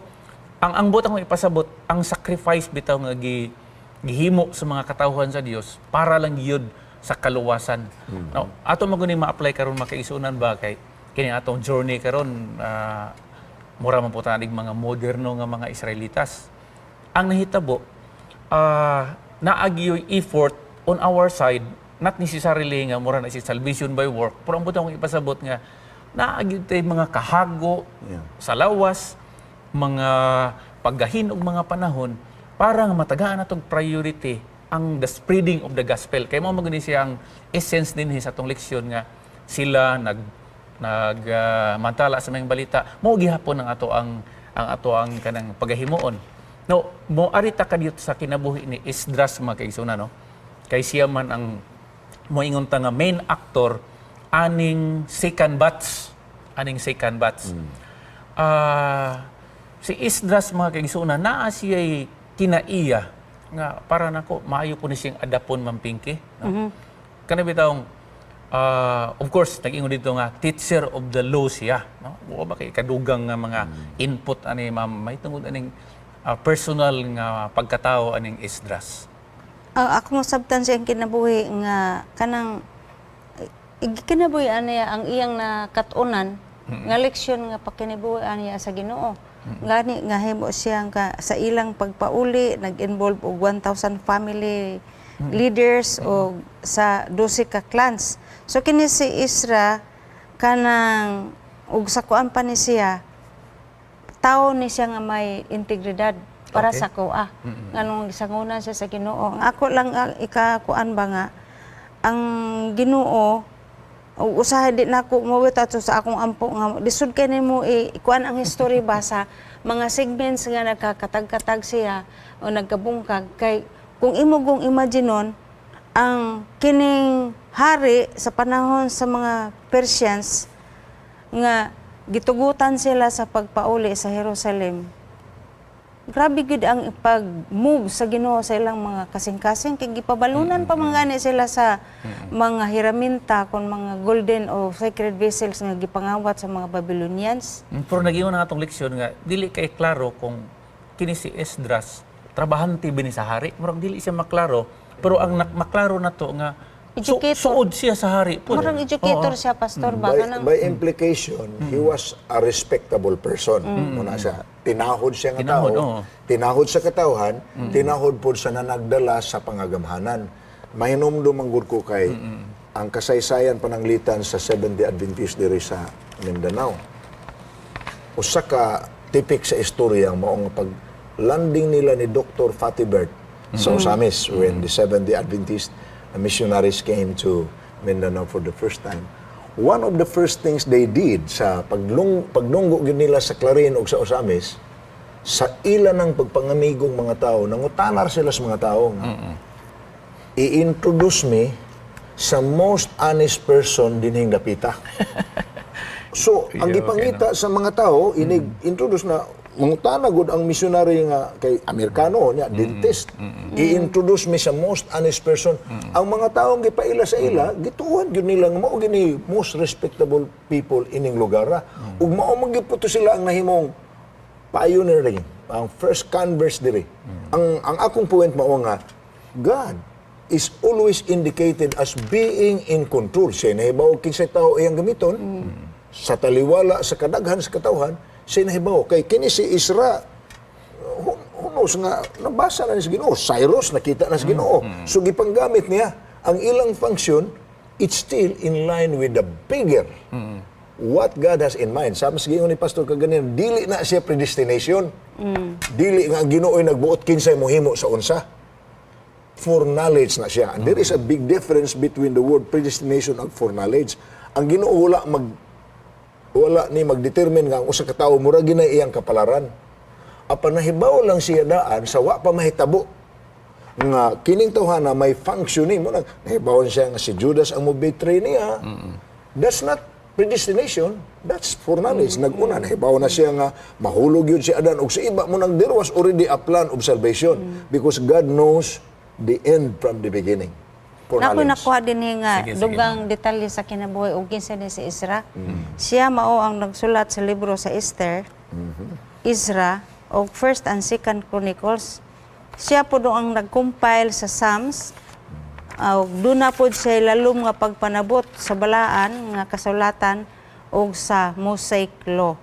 ang butang mo ipasabot, ang sacrifice bitaw nga gihimo sa mga katawhan sa Dios para lang gyud sa kaluwasan. No, ato maguni ma-apply karon mga kaigsunan ba kay kini atong journey karon, mura man po tanig mga moderno nga mga Israelitas. Ang nahitabo, naagyoy effort on our side, not necessarily nga mura na si salvation by work, pero ang butang kong ipasabot nga, naagyoy tayo mga kahago sa lawas, mga paggahin og mga panahon, para nga matagaan natong priority ang the spreading of the gospel. Kaya mo maguni siya ang essence din sa atong leksyon nga sila nagmantala sa mga balita, mo gihapon ang ato ang kanang pagahimuon. No, mo arita kadiyot sa kinabuhi ni Esdras mga kaigsunan, no. Kay siya man ang moingon ta nga main actor aning second batch. Si Esdras mga kaigsunan naa siya kinaiya nga para nako maayo po ni siyang adapon mampingki, no. Kana bitawng of course, nag-ingon dito nga, teacher of the law siya. No? O ba kay kadugang nga mga input ani may tungod aning personal nga pagkatao aning Esdras. Ako masabtan siyang kinabuhi nga kanang kinabuhi aniya ang iyang nakatunan nga leksyon nga pakinabuhi aniya sa Ginoo. Ngani nga himo siyang sa ilang pagpauli nag-involve og 1,000 family leaders o sa 12 ka clans. So kini si Isra kanang ug sa kuan pa ni siya tao ni siya nga may integridad para Okay. sa kuha. Nganong gisangunan siya sa Ginoo. Ang ako lang ikakuan ba nga ang Ginoo o usahay di na ako mawita to sa akong ampo nga lisod kay nimo ikuan ang history ba sa mga segments nga nagkakatag-katag siya o nagkabungkag kay kung imo gong imaginon ang kining hari sa panahon sa mga Persians nga gitugutan sila sa pagpauli sa Jerusalem. Grabe gid ang pag-move sa Ginoo sa ilang mga kasing-kasing kay gipabalunan pa man gani sila sa mga hiraminta kon mga golden o sacred vessels nga gipangawat sa mga Babylonians. Pero nag-iwan na atong leksyon nga dili kay klaro kung kini si Esdras trabahante bini sa hari. Murag dili siya maklaro, pero ang maklaro na to nga Educator. suod siya sa hari po. Murang educator siya, pastor ba? By implication, he was a respectable person. Muna siya, tinahod siya nga Tinahod, tao, oo. tinahod sa katawhan, tinahod po sa nanagdala sa pangagamhanan. Mahinumdum ang ko kay ang kasaysayan pananglitan sa Seventh-day Adventist diri sa Mindanao. Usa ka tipik sa istorya mao nga pag landing nila ni Dr. Fatibert sa Osamis when the Seventh-day Adventist missionaries came to Mindanao for the first time. One of the first things they did sa pagnunggo gyud nila sa Clarin o sa Osamis, sa ila ng pagpangamigong mga tao, nangutanar sila sa mga tao nga, i-introduce me sa most honest person dinhing dapita. So, ang gipangita sa mga tao, inig-introduce na mangutana gud ang missionary nga kay Amerikano niya, dentist. I-introduce mi sa most honest person. Ang mga taong gipaila sa ila, gituon gyud nila nga mao gini most respectable people ining lugar. Ug mao magiputo sila ang nahimong pioneering, ang first converts diri. Ang akong point mao nga God is always indicated as being in control. Siya nahibaw kinsay tao iyang gamiton sa taliwala sa kadaghan sa katawhan. Siya nahibaw kay kini si Isra hunos nga nabasa na ni sa Ginoo. Cyrus nakita na sa Ginoo. So gipanggamit niya ang ilang function, it's still in line with the bigger what God has in mind. Sabi sa Ginoo ni Pastor kaganin, dili na siya predestination. Dili nga ang Ginoo ay nagbuot kinsay mohimo sa unsa. Foreknowledge na siya. And there is a big difference between the word predestination and foreknowledge. Ang Ginoo wala ni magdetermine nga ang usa ka tawo mura ginay iyang kapalaran. Apan nahibaw lang siya daan sa wa pa mahitabo nga kining tawhana may functioning mo nahibawon siya nga si Judas ang mo-betray niya. That's not predestination, that's foreknowledge. Nag-una nahibaw na siya nga mahulog yun si Adan ug sa iba mo nang there was already a plan of salvation because God knows the end from the beginning. Nakoy nakuha din nga Sige, dugang detalye sa kinabuhi ug kinsa ni si Isra. Siya mao ang nagsulat sa libro sa Esther, Isra o First and Second Chronicles. Siya po ang nag-compile sa Psalms. Doon na po siya lalom nga pagpanabot sa balaan nga kasulatan o sa Mosaic Law.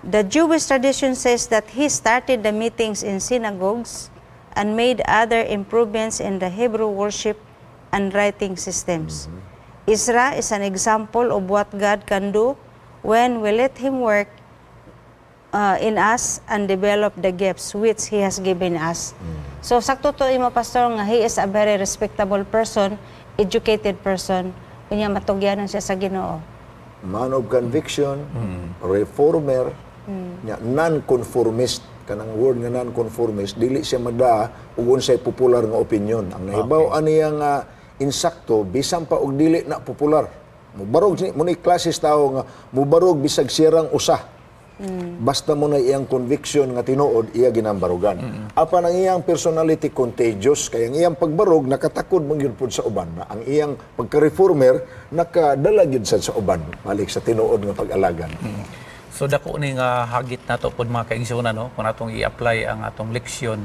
The Jewish tradition says that he started the meetings in synagogues and made other improvements in the Hebrew worship and writing systems. Isra is an example of what God can do when we let Him work in us and develop the gifts which He has given us. So, sakto to imo, Pastor, nga he is a very respectable person, educated person, kunya matugyanan siya sa Ginoo. Man of conviction, reformer, non-conformist. Kanang word nga non-conformist, dili siya mada ug unsay popular nga opinion. Ang nahibaw aniya nga insakto bisan pa og dili na popular. Mubarog mo ni klases tao nga mubarog bisag sirang usa. Basta mo na iyang conviction nga tinuod iya ginambarugan. Apan ang iyang personality contagious kay ang iyang pagbarog nakatakod man gyud pud sa uban. Ang iyang pagka-reformer nakadala gyud sa uban balik sa tinuod nga pag-alagan. So dako ni nga hagit nato pod mga kaigsoon no kung atong i-apply ang atong leksyon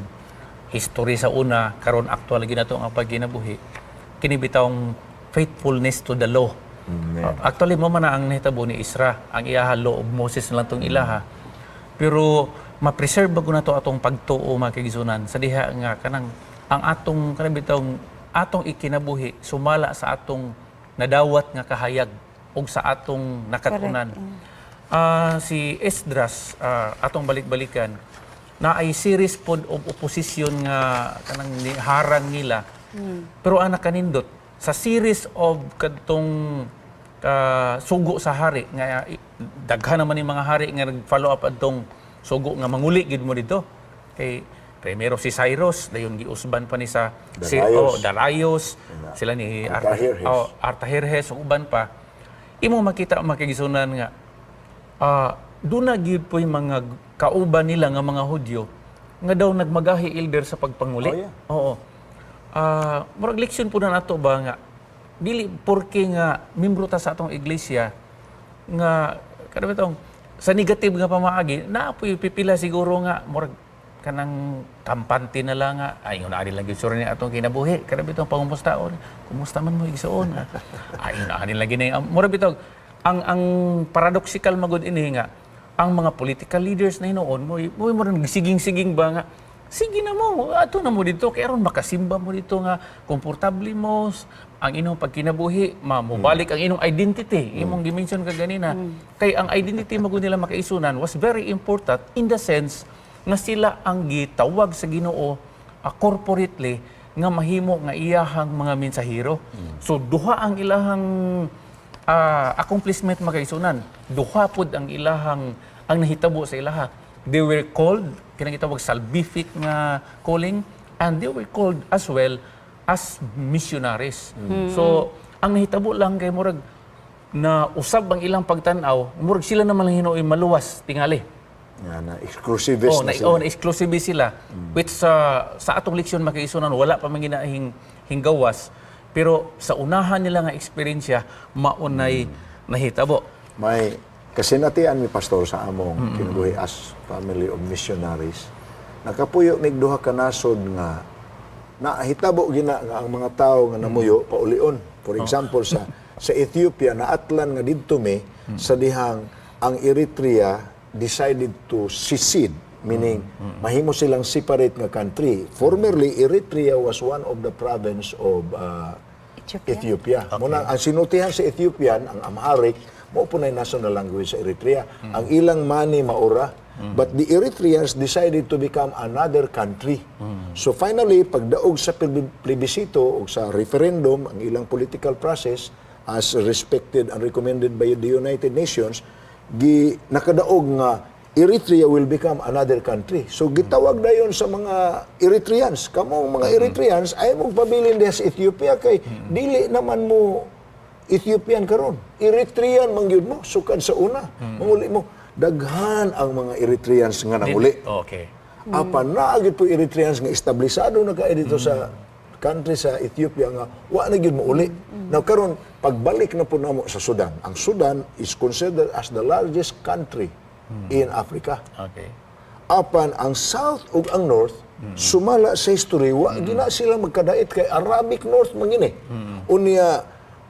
history sa una karon actual gyud nato ang pagkinabuhi kini bitawng faithfulness to the law. Actually mo man na ang nahitabo ni Isra ang iyaha law of Moses na lang tong ilaha Pero ma-preserve ba ko na to atong pagtuo mga kaigsunan sa diha nga kanang ang atong kanang bitong atong ikinabuhi sumala sa atong nadawat nga kahayag ug sa atong nakatunan. Si Esdras atong balik-balikan na ay series pod of opposition nga kanang harang nila. Pero ang nakanindot sa series of kadtong sugo sa hari nga daghan naman yung mga hari nga nag-follow up adtong sugo nga manguli gid mo dito kay primero si Cyrus dayon giusban pa ni sa Darius sila ni Artajerjes ug uban pa imo makita makigisunan nga duna gyud po'y mga kauban nila nga mga Hudyo nga daw nagmagahi elder sa pagpanguli. Oo. Murag leksyon po na nato ba nga dili porke nga membro ta sa atong iglesia nga kada bitong sa negative nga pamaagi naapoy pipila siguro nga murag kanang kampante na lang nga ay yun ani lang gyud sure ni atong kinabuhi kada bitong pangumustaon kumusta man mo igsuon ay yun ani lagi na murag bitong ang paradoxical magud ini nga ang mga political leaders na hinoon mo nagsiging-siging ba nga sige na mo ato na mo dito kay aron makasimba mo dito nga komportable mo ang inyong pagkinabuhi mabalik ang inyong identity imong gimension ka ganina kay ang identity magud nila makaisunan was very important in the sense nga sila ang gitawag sa Ginoo corporately nga mahimo nga iyahang mga mensahero so duha ang ilahang accomplishment makaisunan duha pod ang ilahang ang nahitabo sa ilaha they were called kinang gitawag salvific nga calling and they were called as well as missionaries. So ang nahitabo lang kay murag na usab ang ilang pagtan-aw, murag sila naman lang hinuoy maluwas tingali. Na exclusivist na sila. Na exclusivist sila. Which sa atong leksyon makaisunan wala pa man ginahing hinggawas pero sa unahan nila nga eksperyensya maunay nahitabo. May kasinatian mi pastor sa among kinabuhi as family of missionaries. Nakapuyo mig duha ka nasod nga nahitabo gina nga ang mga tawo nga namuyo paulion. For example sa Ethiopia naatlan nga didto mi sa dihang ang Eritrea decided to secede meaning mahimo silang separate nga country. Formerly Eritrea was one of the province of Ethiopia. Muna ang sinultihan sa Ethiopian ang Amharic mo po na national language sa Eritrea. Ang ilang mani maura. But the Eritreans decided to become another country. So finally, pagdaog sa plebisito o sa referendum, ang ilang political process, as respected and recommended by the United Nations, nakadaog nga Eritrea will become another country. So gitawag dayon sa mga Eritreans. Kamong mga Eritreans ay magpabilin diha sa Ethiopia kay dili naman mo Ethiopian karon. Eritrean mangyud mo sukad sa una. Manguli mo daghan ang mga Eritreans nga nanguli. Okay. Apan naagid po Eritreans nga establisado na kay dito sa country sa Ethiopia nga wa na gyud mo uli. Now karon pagbalik na po namo sa Sudan. Ang Sudan is considered as the largest country in Africa. Okay. Apan ang South ug ang North sumala sa history wa gina sila magkadait kay Arabic North mangini. Unya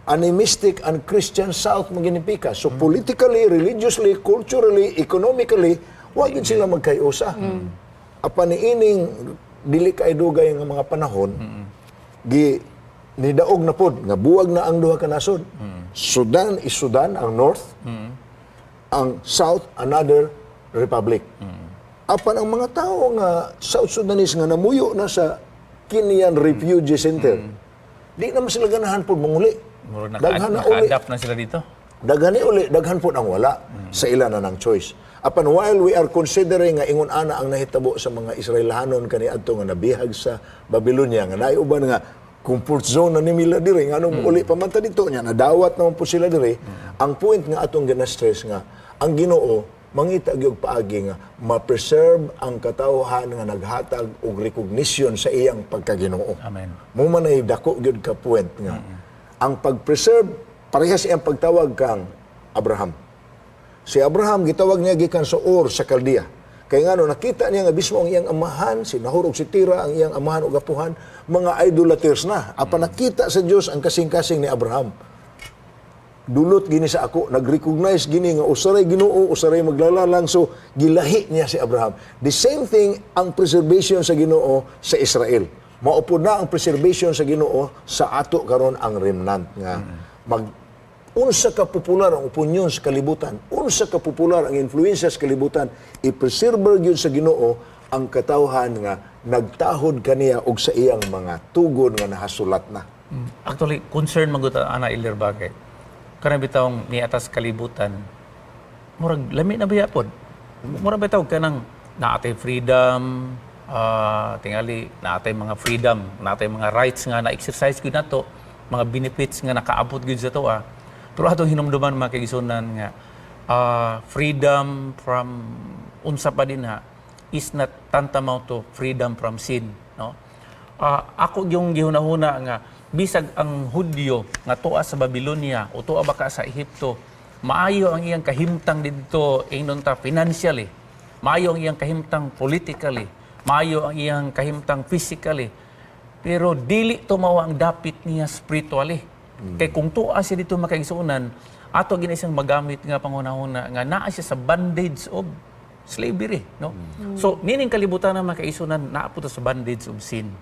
animistic and Christian South maginipika. So politically, religiously, culturally, economically, wa gid sila magkayusa. Apan niining dili kay dugay nga mga panahon nidaog na pod nga buwag na ang duha ka nasod. Sudan is Sudan ang North. Ang South another republic. Apan ang mga tao nga South Sudanese nga namuyo na sa Kenyan Refugee Center. Di naman sila ganahan pod manguli. Naka-adapt na sila dito? Daghan uli, daghan po ang wala sa ilan na ng choice. Apan while we are considering nga ingon ana ang nahitabo sa mga Israelahanon kaniadto nga nabihag sa Babylonia nga naiuban nga comfort zone na nila diri nga anong uli pamanta dito nya nadawat naman po sila diri. Ang point nga atong gina-stress nga ang Ginoo mangita gyud paagi nga ma-preserve ang katawhan nga naghatag og recognition sa iyang pagkaginoo. Amen. Mo man ay dako gyud ka point nga ang pag-preserve, parehas iyang pagtawag kang Abraham. Si Abraham, gitawag niya gikan sa Ur, sa Caldea. Kaya nga nakita niya nga bismo ang iyang amahan, si Nahor ug si Tira, ang iyang amahan ug apuhan, mga idolaters na. Apa nakita sa Dios ang kasing-kasing ni Abraham. dulot gini sa ako, nag-recognize gini nga usaray Ginoo, usaray maglalalang, so gilahi niya si Abraham. The same thing ang preservation sa Ginoo sa Israel. Maupod na ang preservation sa Ginoo sa ato karon ang remnant nga unsa ka popular ang opinyon sa kalibutan, unsa ka popular ang influensya sa kalibutan, i-preserve gyud sa Ginoo ang katawhan nga nagtahod kaniya og sa iyang mga tugon nga nahasulat na. Actually, concern maguta ana ilir bagay. Kana bitawng ni atas kalibutan, murag lami na biya pod. Murag bitaw kanang naatay freedom, tingali naatay mga freedom, naatay mga rights nga na-exercise gyud nato, mga benefits nga nakaabot gyud sa to. Pero atong hinumduman mga kaigsunan nga freedom from unsa pa din is not tantamount to freedom from sin, no? Ako yung gihunahuna nga bisag ang Hudyo nga tuwa sa Babylonia o tuwa baka sa Ehipto, maayo ang iyang kahimtang didto ingnon ta financially, maayo ang iyang kahimtang politically, maayo ang iyang kahimtang physically, pero dili tumawa ang dapit niya spiritually. Kay kung tuwa siya dito makaigsunan, ato gina siyang magamit nga pangunahuna nga naa siya sa bondage of slavery, no? So nining kalibutan na makaisunan naapo sa bondage of sin.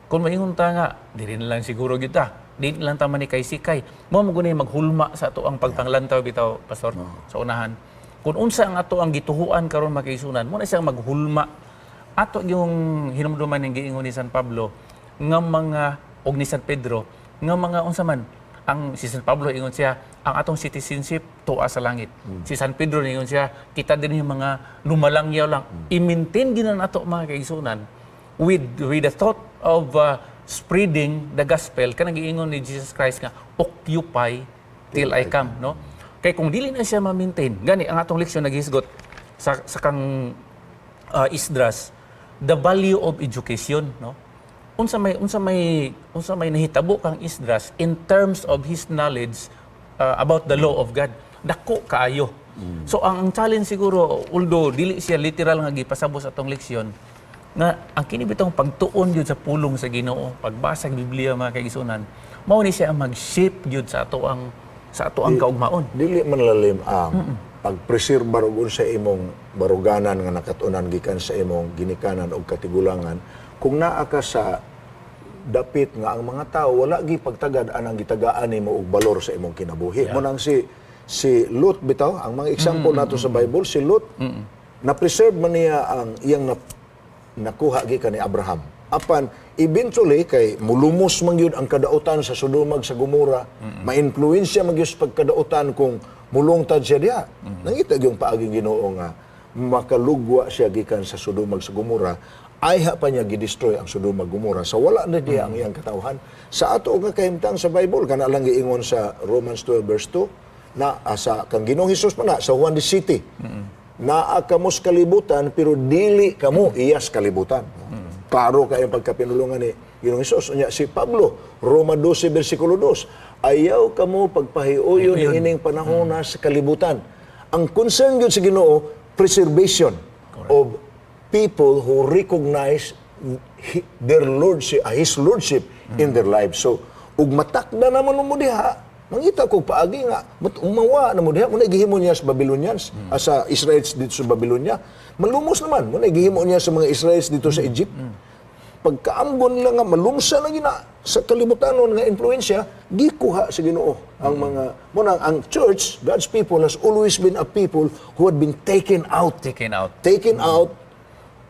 Kung maingon ta nga, dili na lang siguro gyud ta. Dili lang ta man ni kay sikay. Mao magunay maghulma sa ato ang pagpanglantaw bitaw pastor sa unahan. Kung unsa ang ato ang gituhuan karon makaisunan, mo na siyang maghulma. Ato yung hinumduman ng giingon ni San Pablo nga mga og ni San Pedro nga mga unsa man ang si San Pablo ingon siya ang atong citizenship tuwa sa langit. Si San Pedro ingon siya kita din yung mga lumalangyaw lang. I-maintain ginan ato mga kaigsunan with the thought of spreading the gospel kanang giingon ni Jesus Christ nga occupy till I come, no? Kay kung dili na siya ma-maintain, gani ang atong leksyon naghisgot sa kang Esdras, the value of education, no? Unsa may nahitabo kang Esdras in terms of his knowledge about the law of God. Dako kaayo. So ang challenge siguro, although dili siya literal nga gipasabot sa atong leksyon, nga ang kini bitong pagtuon gyud sa pulong sa Ginoo, pagbasa sa Biblia mga kaigsunan, mao ni siya mag-shape gyud sa ato ang kaugmaon. Dili man lalim ang pagpreserbar og unsa imong baruganan nga nakatunan gikan sa imong ginikanan og katigulangan. Kung naa ka sa dapit nga ang mga tao wala gi pagtagad anang gitagaan nimo og balor sa imong kinabuhi. Mo nang si Lot bitaw, ang mga example nato sa Bible, si Lot na-preserve man niya ang iyang nakuha gikan ni Abraham. Apan eventually kay mulumos man gyud ang kadautan sa Sodoma sa Gomora, ma-influensya man gyud sa pagkadautan kung mulungtad siya diha. Nangita yung paaging Ginoo nga makalugwa siya gikan sa Sodoma sa Gomora, ayha pa niya gidestroy ang Sodoma Gomora. So wala na diya ang iyang katawhan. Sa ato nga kahimtang sa Bible, kana lang giingon sa Romans 12 verse 2 na sa kang Ginoong Hesus pa na sa Juan the City. Naa kamo sa kalibutan pero dili kamo iyas kalibutan. Klaro kayo pagkapinulungan ni Ginoong Hesus. Unya si Pablo, Roma 12 versikulo 2, ayaw kamo pagpahiuyon ng ining panahon na sa kalibutan. Ang concern gyud sa Ginoo, preservation of people who recognize their lordship, His lordship in their lives. So, ug matakda naman mo diha, mangita ko paagi nga, umawa na mo diha, muna gihimo niya sa Babylonians, sa Israelites dito sa Babylonia. Malumos naman, muna gihimo niya sa mga Israelites dito sa Egypt. Pagkaambon nila nga, malumsa na gina sa kalibutanon nga influensya, gikuha sa Ginoo ang mga, muna ang church, God's people has always been a people who had been taken out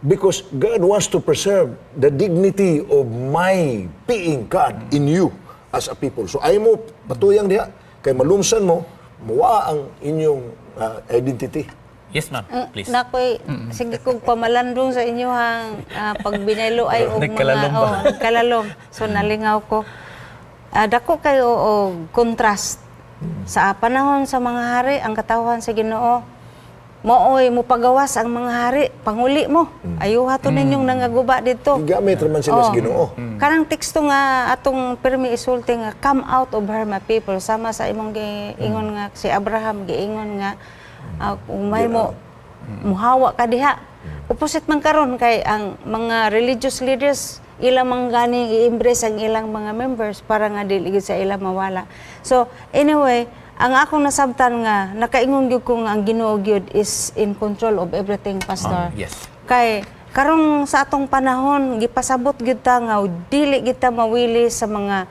because God wants to preserve the dignity of my being God in you as a people. So ay mo patuyang diha kay malumsan mo muwa ang inyong identity. Yes, ma'am. Please. Nakoy, sige kong pamalandong sa inyo hang pagbinaylo ay og Nagkalalom ba? nagkalalom. So nalingaw ko. Dako kayo og contrast. Sa panahon sa mga hari, ang katawhan sa Ginoo, mooy mo pagawas ang mga hari, panguli mo. Ayuha to ninyong nangaguba dito. Gamit raman sila sa Ginoo. Karang teksto nga atong pirmi isulti nga come out of her my people, sama sa imong giingon nga si Abraham giingon nga umay mo muhawa ka diha. Opposite man karon kay ang mga religious leaders ilang mangganing i-embrace ang ilang mga members para nga dili sa ilang mawala. So anyway, ang akong nasabtan nga nakaingon gyud ko nga ang Ginoo gyud is in control of everything, Pastor. Yes. Kay karong sa atong panahon gipasabot gyud ta nga dili gyud ta mawili sa mga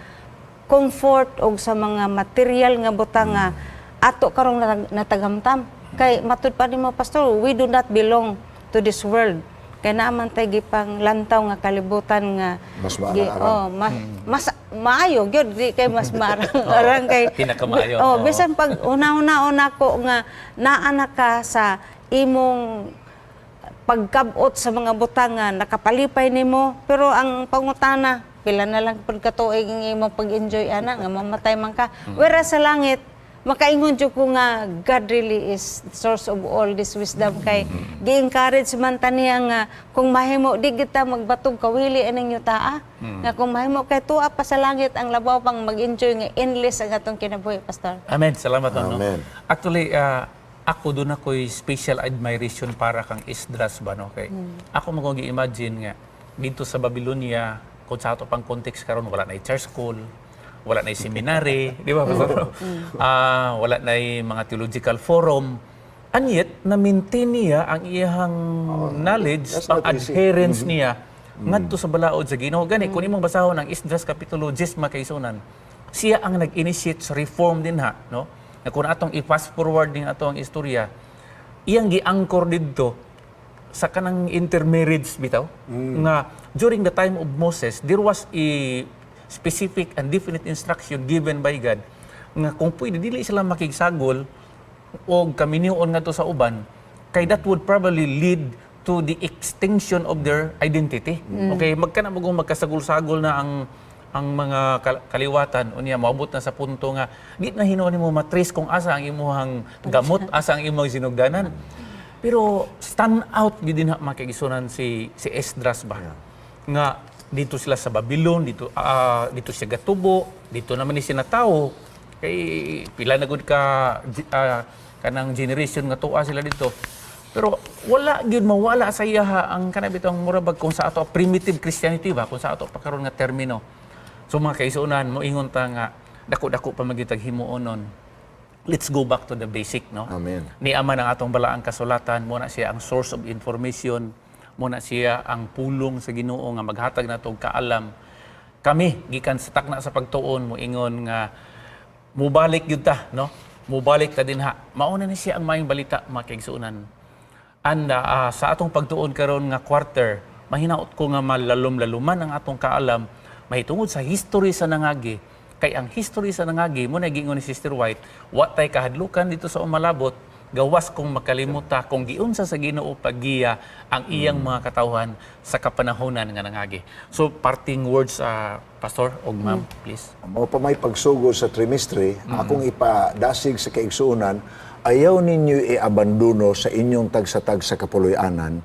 comfort o sa mga material nga butang nga ato karong natagamtam. Kay matud pa nimo, Pastor, we do not belong to this world. Kay naman tay gipang lantaw nga kalibutan nga Mas maarang-arang. mas maayo gyud di kay mas maarang kay Pinakamaayo. Oh, Oo. bisan pag una-una ko nga naa ka sa imong pagkabot sa mga butang nga nakapalipay nimo, pero ang pangutana pila na lang pud katuig ang imong pag-enjoy ana nga mamatay man ka. Whereas sa langit makaingon jud ko nga God really is the source of all this wisdom kay gi-encourage man ta niya nga kung mahimo di kita magbatog kawili aning yuta nga kung mahimo kay tuwa pa sa langit ang labaw pang mag-enjoy nga endless ang atong kinabuhi, Pastor. Amen. Salamat, no? Amen. Actually, ako doon ako'y special admiration para kang Esdras ba, no? Kay, ako mag-imagine nga, dito sa Babylonia, kung sa ato pang context karon wala na church school, wala na seminary, di ba, Pastor? Wala na mga theological forum. And yet, na-maintain niya ang iyang knowledge, that's ang not easy. adherence niya, ngadto sa balaod sa Ginoo. Gani, kung imong basahon ang Esdras Kapitulo 10 makaisunan, siya ang nag-initiate sa reform din ha, no? Na kung atong i-fast forward din ato ang istorya, iyang gi-anchor didto sa kanang intermarriage bitaw nga during the time of Moses there was a specific and definite instruction given by God nga kung pwede dili sila makigsagol o kaminion nga to sa uban kay that would probably lead to the extinction of their identity. Okay, magkana mo magkasagol-sagol na ang mga kaliwatan unya maabot na sa punto nga di na hinuon mo matrace kung asa ang imuhang gamot, asa ang imong sinugdanan. Pero stand out gid din makigisunan si Esdras ba. Nga dito sila sa Babylon, dito siya gatubo, dito naman ni sinatawo. Kay pila na gud ka kanang generation nga tuwa sila dito. Pero wala gyud mawala sa iya ang kanabitong murabag kung sa ato primitive Christianity ba, kung sa ato pa karon nga termino. So mga kaisunan, moingon ta nga dako-dako pa magitag himuonon. Let's go back to the basic, no? Amen. Ni ama ng atong balaang kasulatan, muna siya ang source of information, muna siya ang pulong sa Ginoo nga maghatag natong kaalam. Kami gikan sa takna sa pagtuon moingon nga mubalik gyud ta, no? Mubalik ta din ha. Mauna ni siya ang maayong balita mga kaigsuonan. And sa atong pagtuon karon nga quarter, mahinaot ko nga malalom-laluman ang atong kaalam mahitungod sa history sa nangagi. Kay ang history sa nangagi mo nagingon ni Sister White, wa tay kahadlukan dito sa umalabot, gawas kung makalimuta kung giunsa sa Ginoo paggiya ang iyang mga katawhan sa kapanahonan nga nangagi. So parting words Pastor og Ma'am, please. Mao pa may pagsugo sa trimestre, akong ipadasig sa kaigsuonan, ayaw ninyo i-abandono sa inyong tagsa-tag sa kapuloy-anan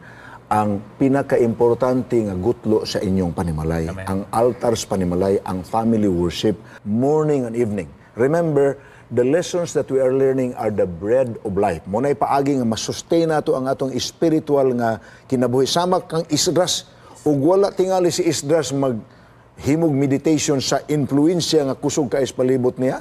ang pinaka-importante nga gutlo sa inyong panimalay. Amen. Ang altars panimalay, ang family worship, morning and evening. Remember, the lessons that we are learning are the bread of life. Muna'y paagi nga masustain nato ang atong spiritual nga kinabuhi. Sama kang Esdras, ug wala tingali si Esdras maghimog meditation sa influensya nga kusog kaayos palibot niya.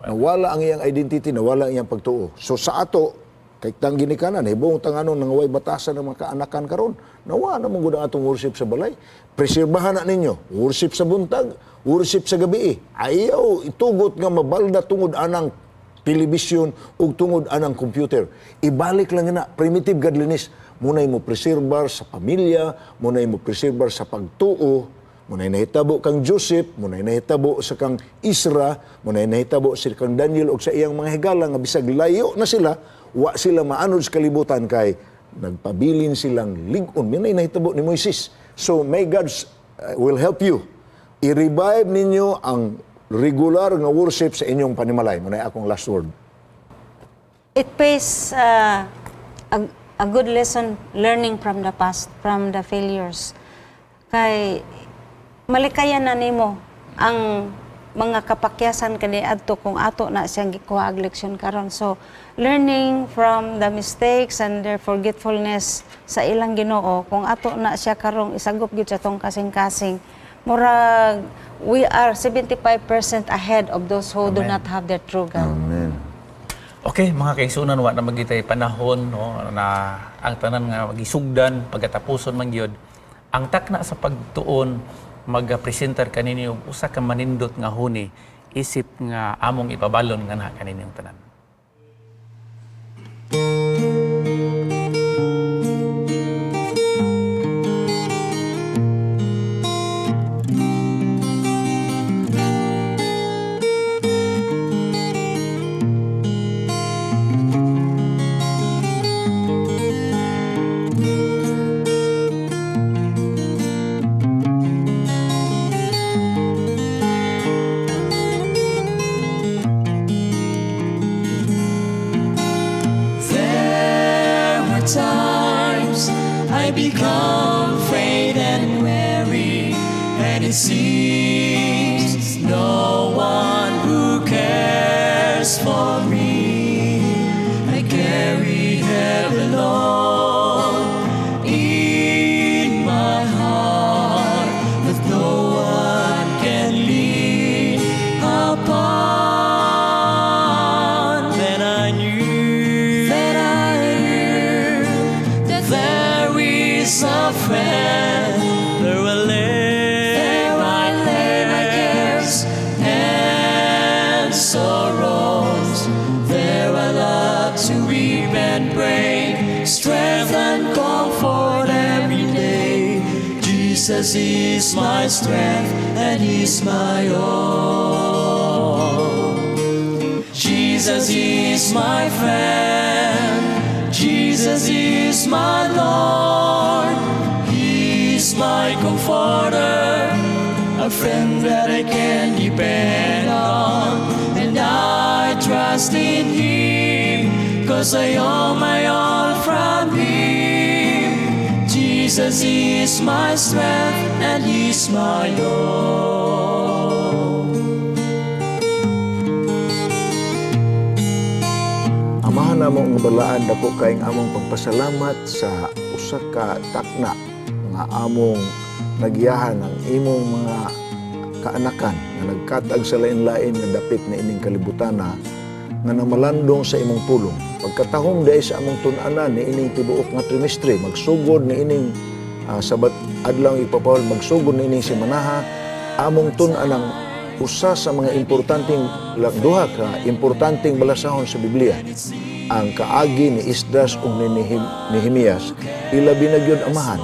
Nawala ang iyang identity, nawala ang iyang pagtuo. So sa ato, kay tang ginikanan, hibong tanganon nang way batasan ng mga kaanakan karon. Nawa na mong ang atong worship sa balay. Preserbahan na ninyo. Worship sa buntag, worship sa gabi. Ayaw itugot nga mabalda tungod anang television ug tungod anang computer. Ibalik lang na primitive godliness. Munay mo preserbar sa pamilya, munay mo preserbar sa pagtuo, munay nahitabo kang Joseph, munay nahitabo sa kang Isra, munay nahitabo sa kang Daniel o sa iyang mga higala nga bisag layo na sila, wa sila maanod sa kalibutan kay nagpabilin silang lig-on. Minay nahitabo ni Moises. So may God will help you. I-revive ninyo ang regular nga worship sa inyong panimalay. Munay akong last word. It pays a good lesson learning from the past, from the failures. Kay malikayan na nimo ang mga kapakyasan kani adto kung ato na siyang gikuha og leksyon karon. So learning from the mistakes and their forgetfulness sa ilang Ginoo kung ato na siya karong isagop gyud sa tong kasing-kasing. Murag we are 75% ahead of those who do Amen. not have their true God. Amen. Okay, mga kaigsunan, wa na magitay panahon no, na ang tanan nga magisugdan pagkatapuson man gyud. Ang takna sa pagtuon magpresenter kanini og usa ka manindot nga huni isip nga among ipabalon nga na kaninyong tanan. There were times I become faint and weary, and it seems no one who cares for me. I carry heaven alone in my heart, but no one can lean upon. Then I knew that there is a friend. There I lay my cares and sorrows. There I love to weep and pray, strength and comfort every day. Jesus is my strength and He's my all. Jesus is my friend. Jesus is my Lord. He's my comforter, a friend that I can depend on. And I trust in Him, 'cause I owe my all from Him. Jesus is my strength and He's my all. Amahan namo ang balaan dako kayong among pagpasalamat sa usa ka takna nga among nagyahan ang imong mga kaanakan nga nagkatag sa lain-lain nga dapit na ining kalibutana nga namalandong sa imong pulong. Pagkatahom dahil sa among tun-anan ni ining tibuok nga trimestre, magsugod ni ining sabat adlaw ipapawal, magsugod ni ining semanaha, among tun-anang usa sa mga importanteng duha ka importanteng balasahon sa Biblia, ang kaagi ni Esdras ug ni Nehemias, ilabi na gyud amahan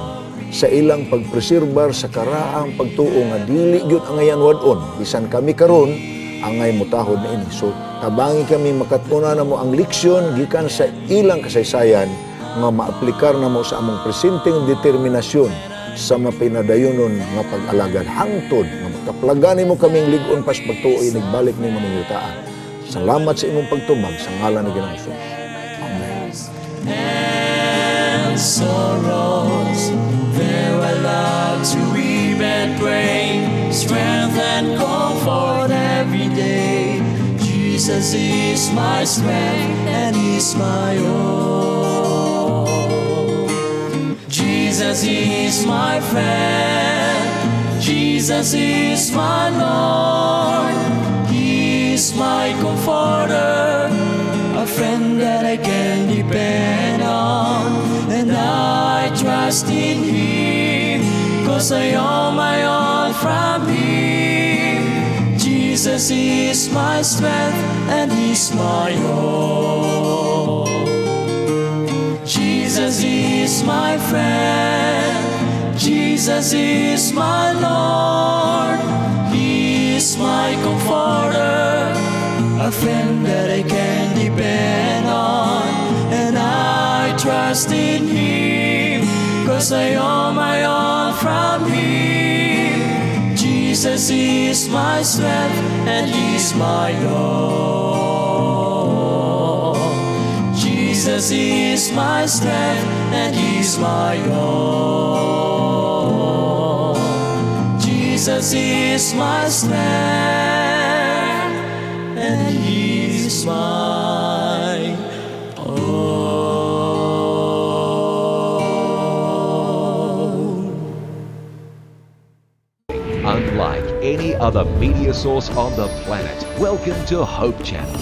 sa ilang pagpreserbar sa karaang pagtuo nga dili gyud angayan wadon bisan kami karon angay mutahod na ini. So tabangi kami makatuna na mo ang leksyon gikan sa ilang kasaysayan nga maaplikar na mo sa among presenteng determinasyon sa mapinadayonon nga pag-alagad hangtod nga makaplagani mo kaming lig-on pas pagtuo inig-balik ni mo ning yutaan. Salamat sa imong pagtumag sa ngalan ni Ginoong Hesus. Amen. And sorrows, there I love to weep and pray, strength and comfort every day. Jesus is my strength and He's my all. Jesus is my friend. Jesus is my Lord. He's my comforter, a friend that I can depend on. And I trust in Him, 'cause I owe my all from Him. Jesus is my strength and He's my all. Jesus is my friend. Jesus is my Lord. He is my comforter, a friend that I can depend on. And I trust in Him, 'cause I owe my all from Him. Jesus is my strength and He's my all. Jesus is my strength and He's my all. Jesus is my strength and He's my all. Unlike any other media source on the planet, welcome to Hope Channel.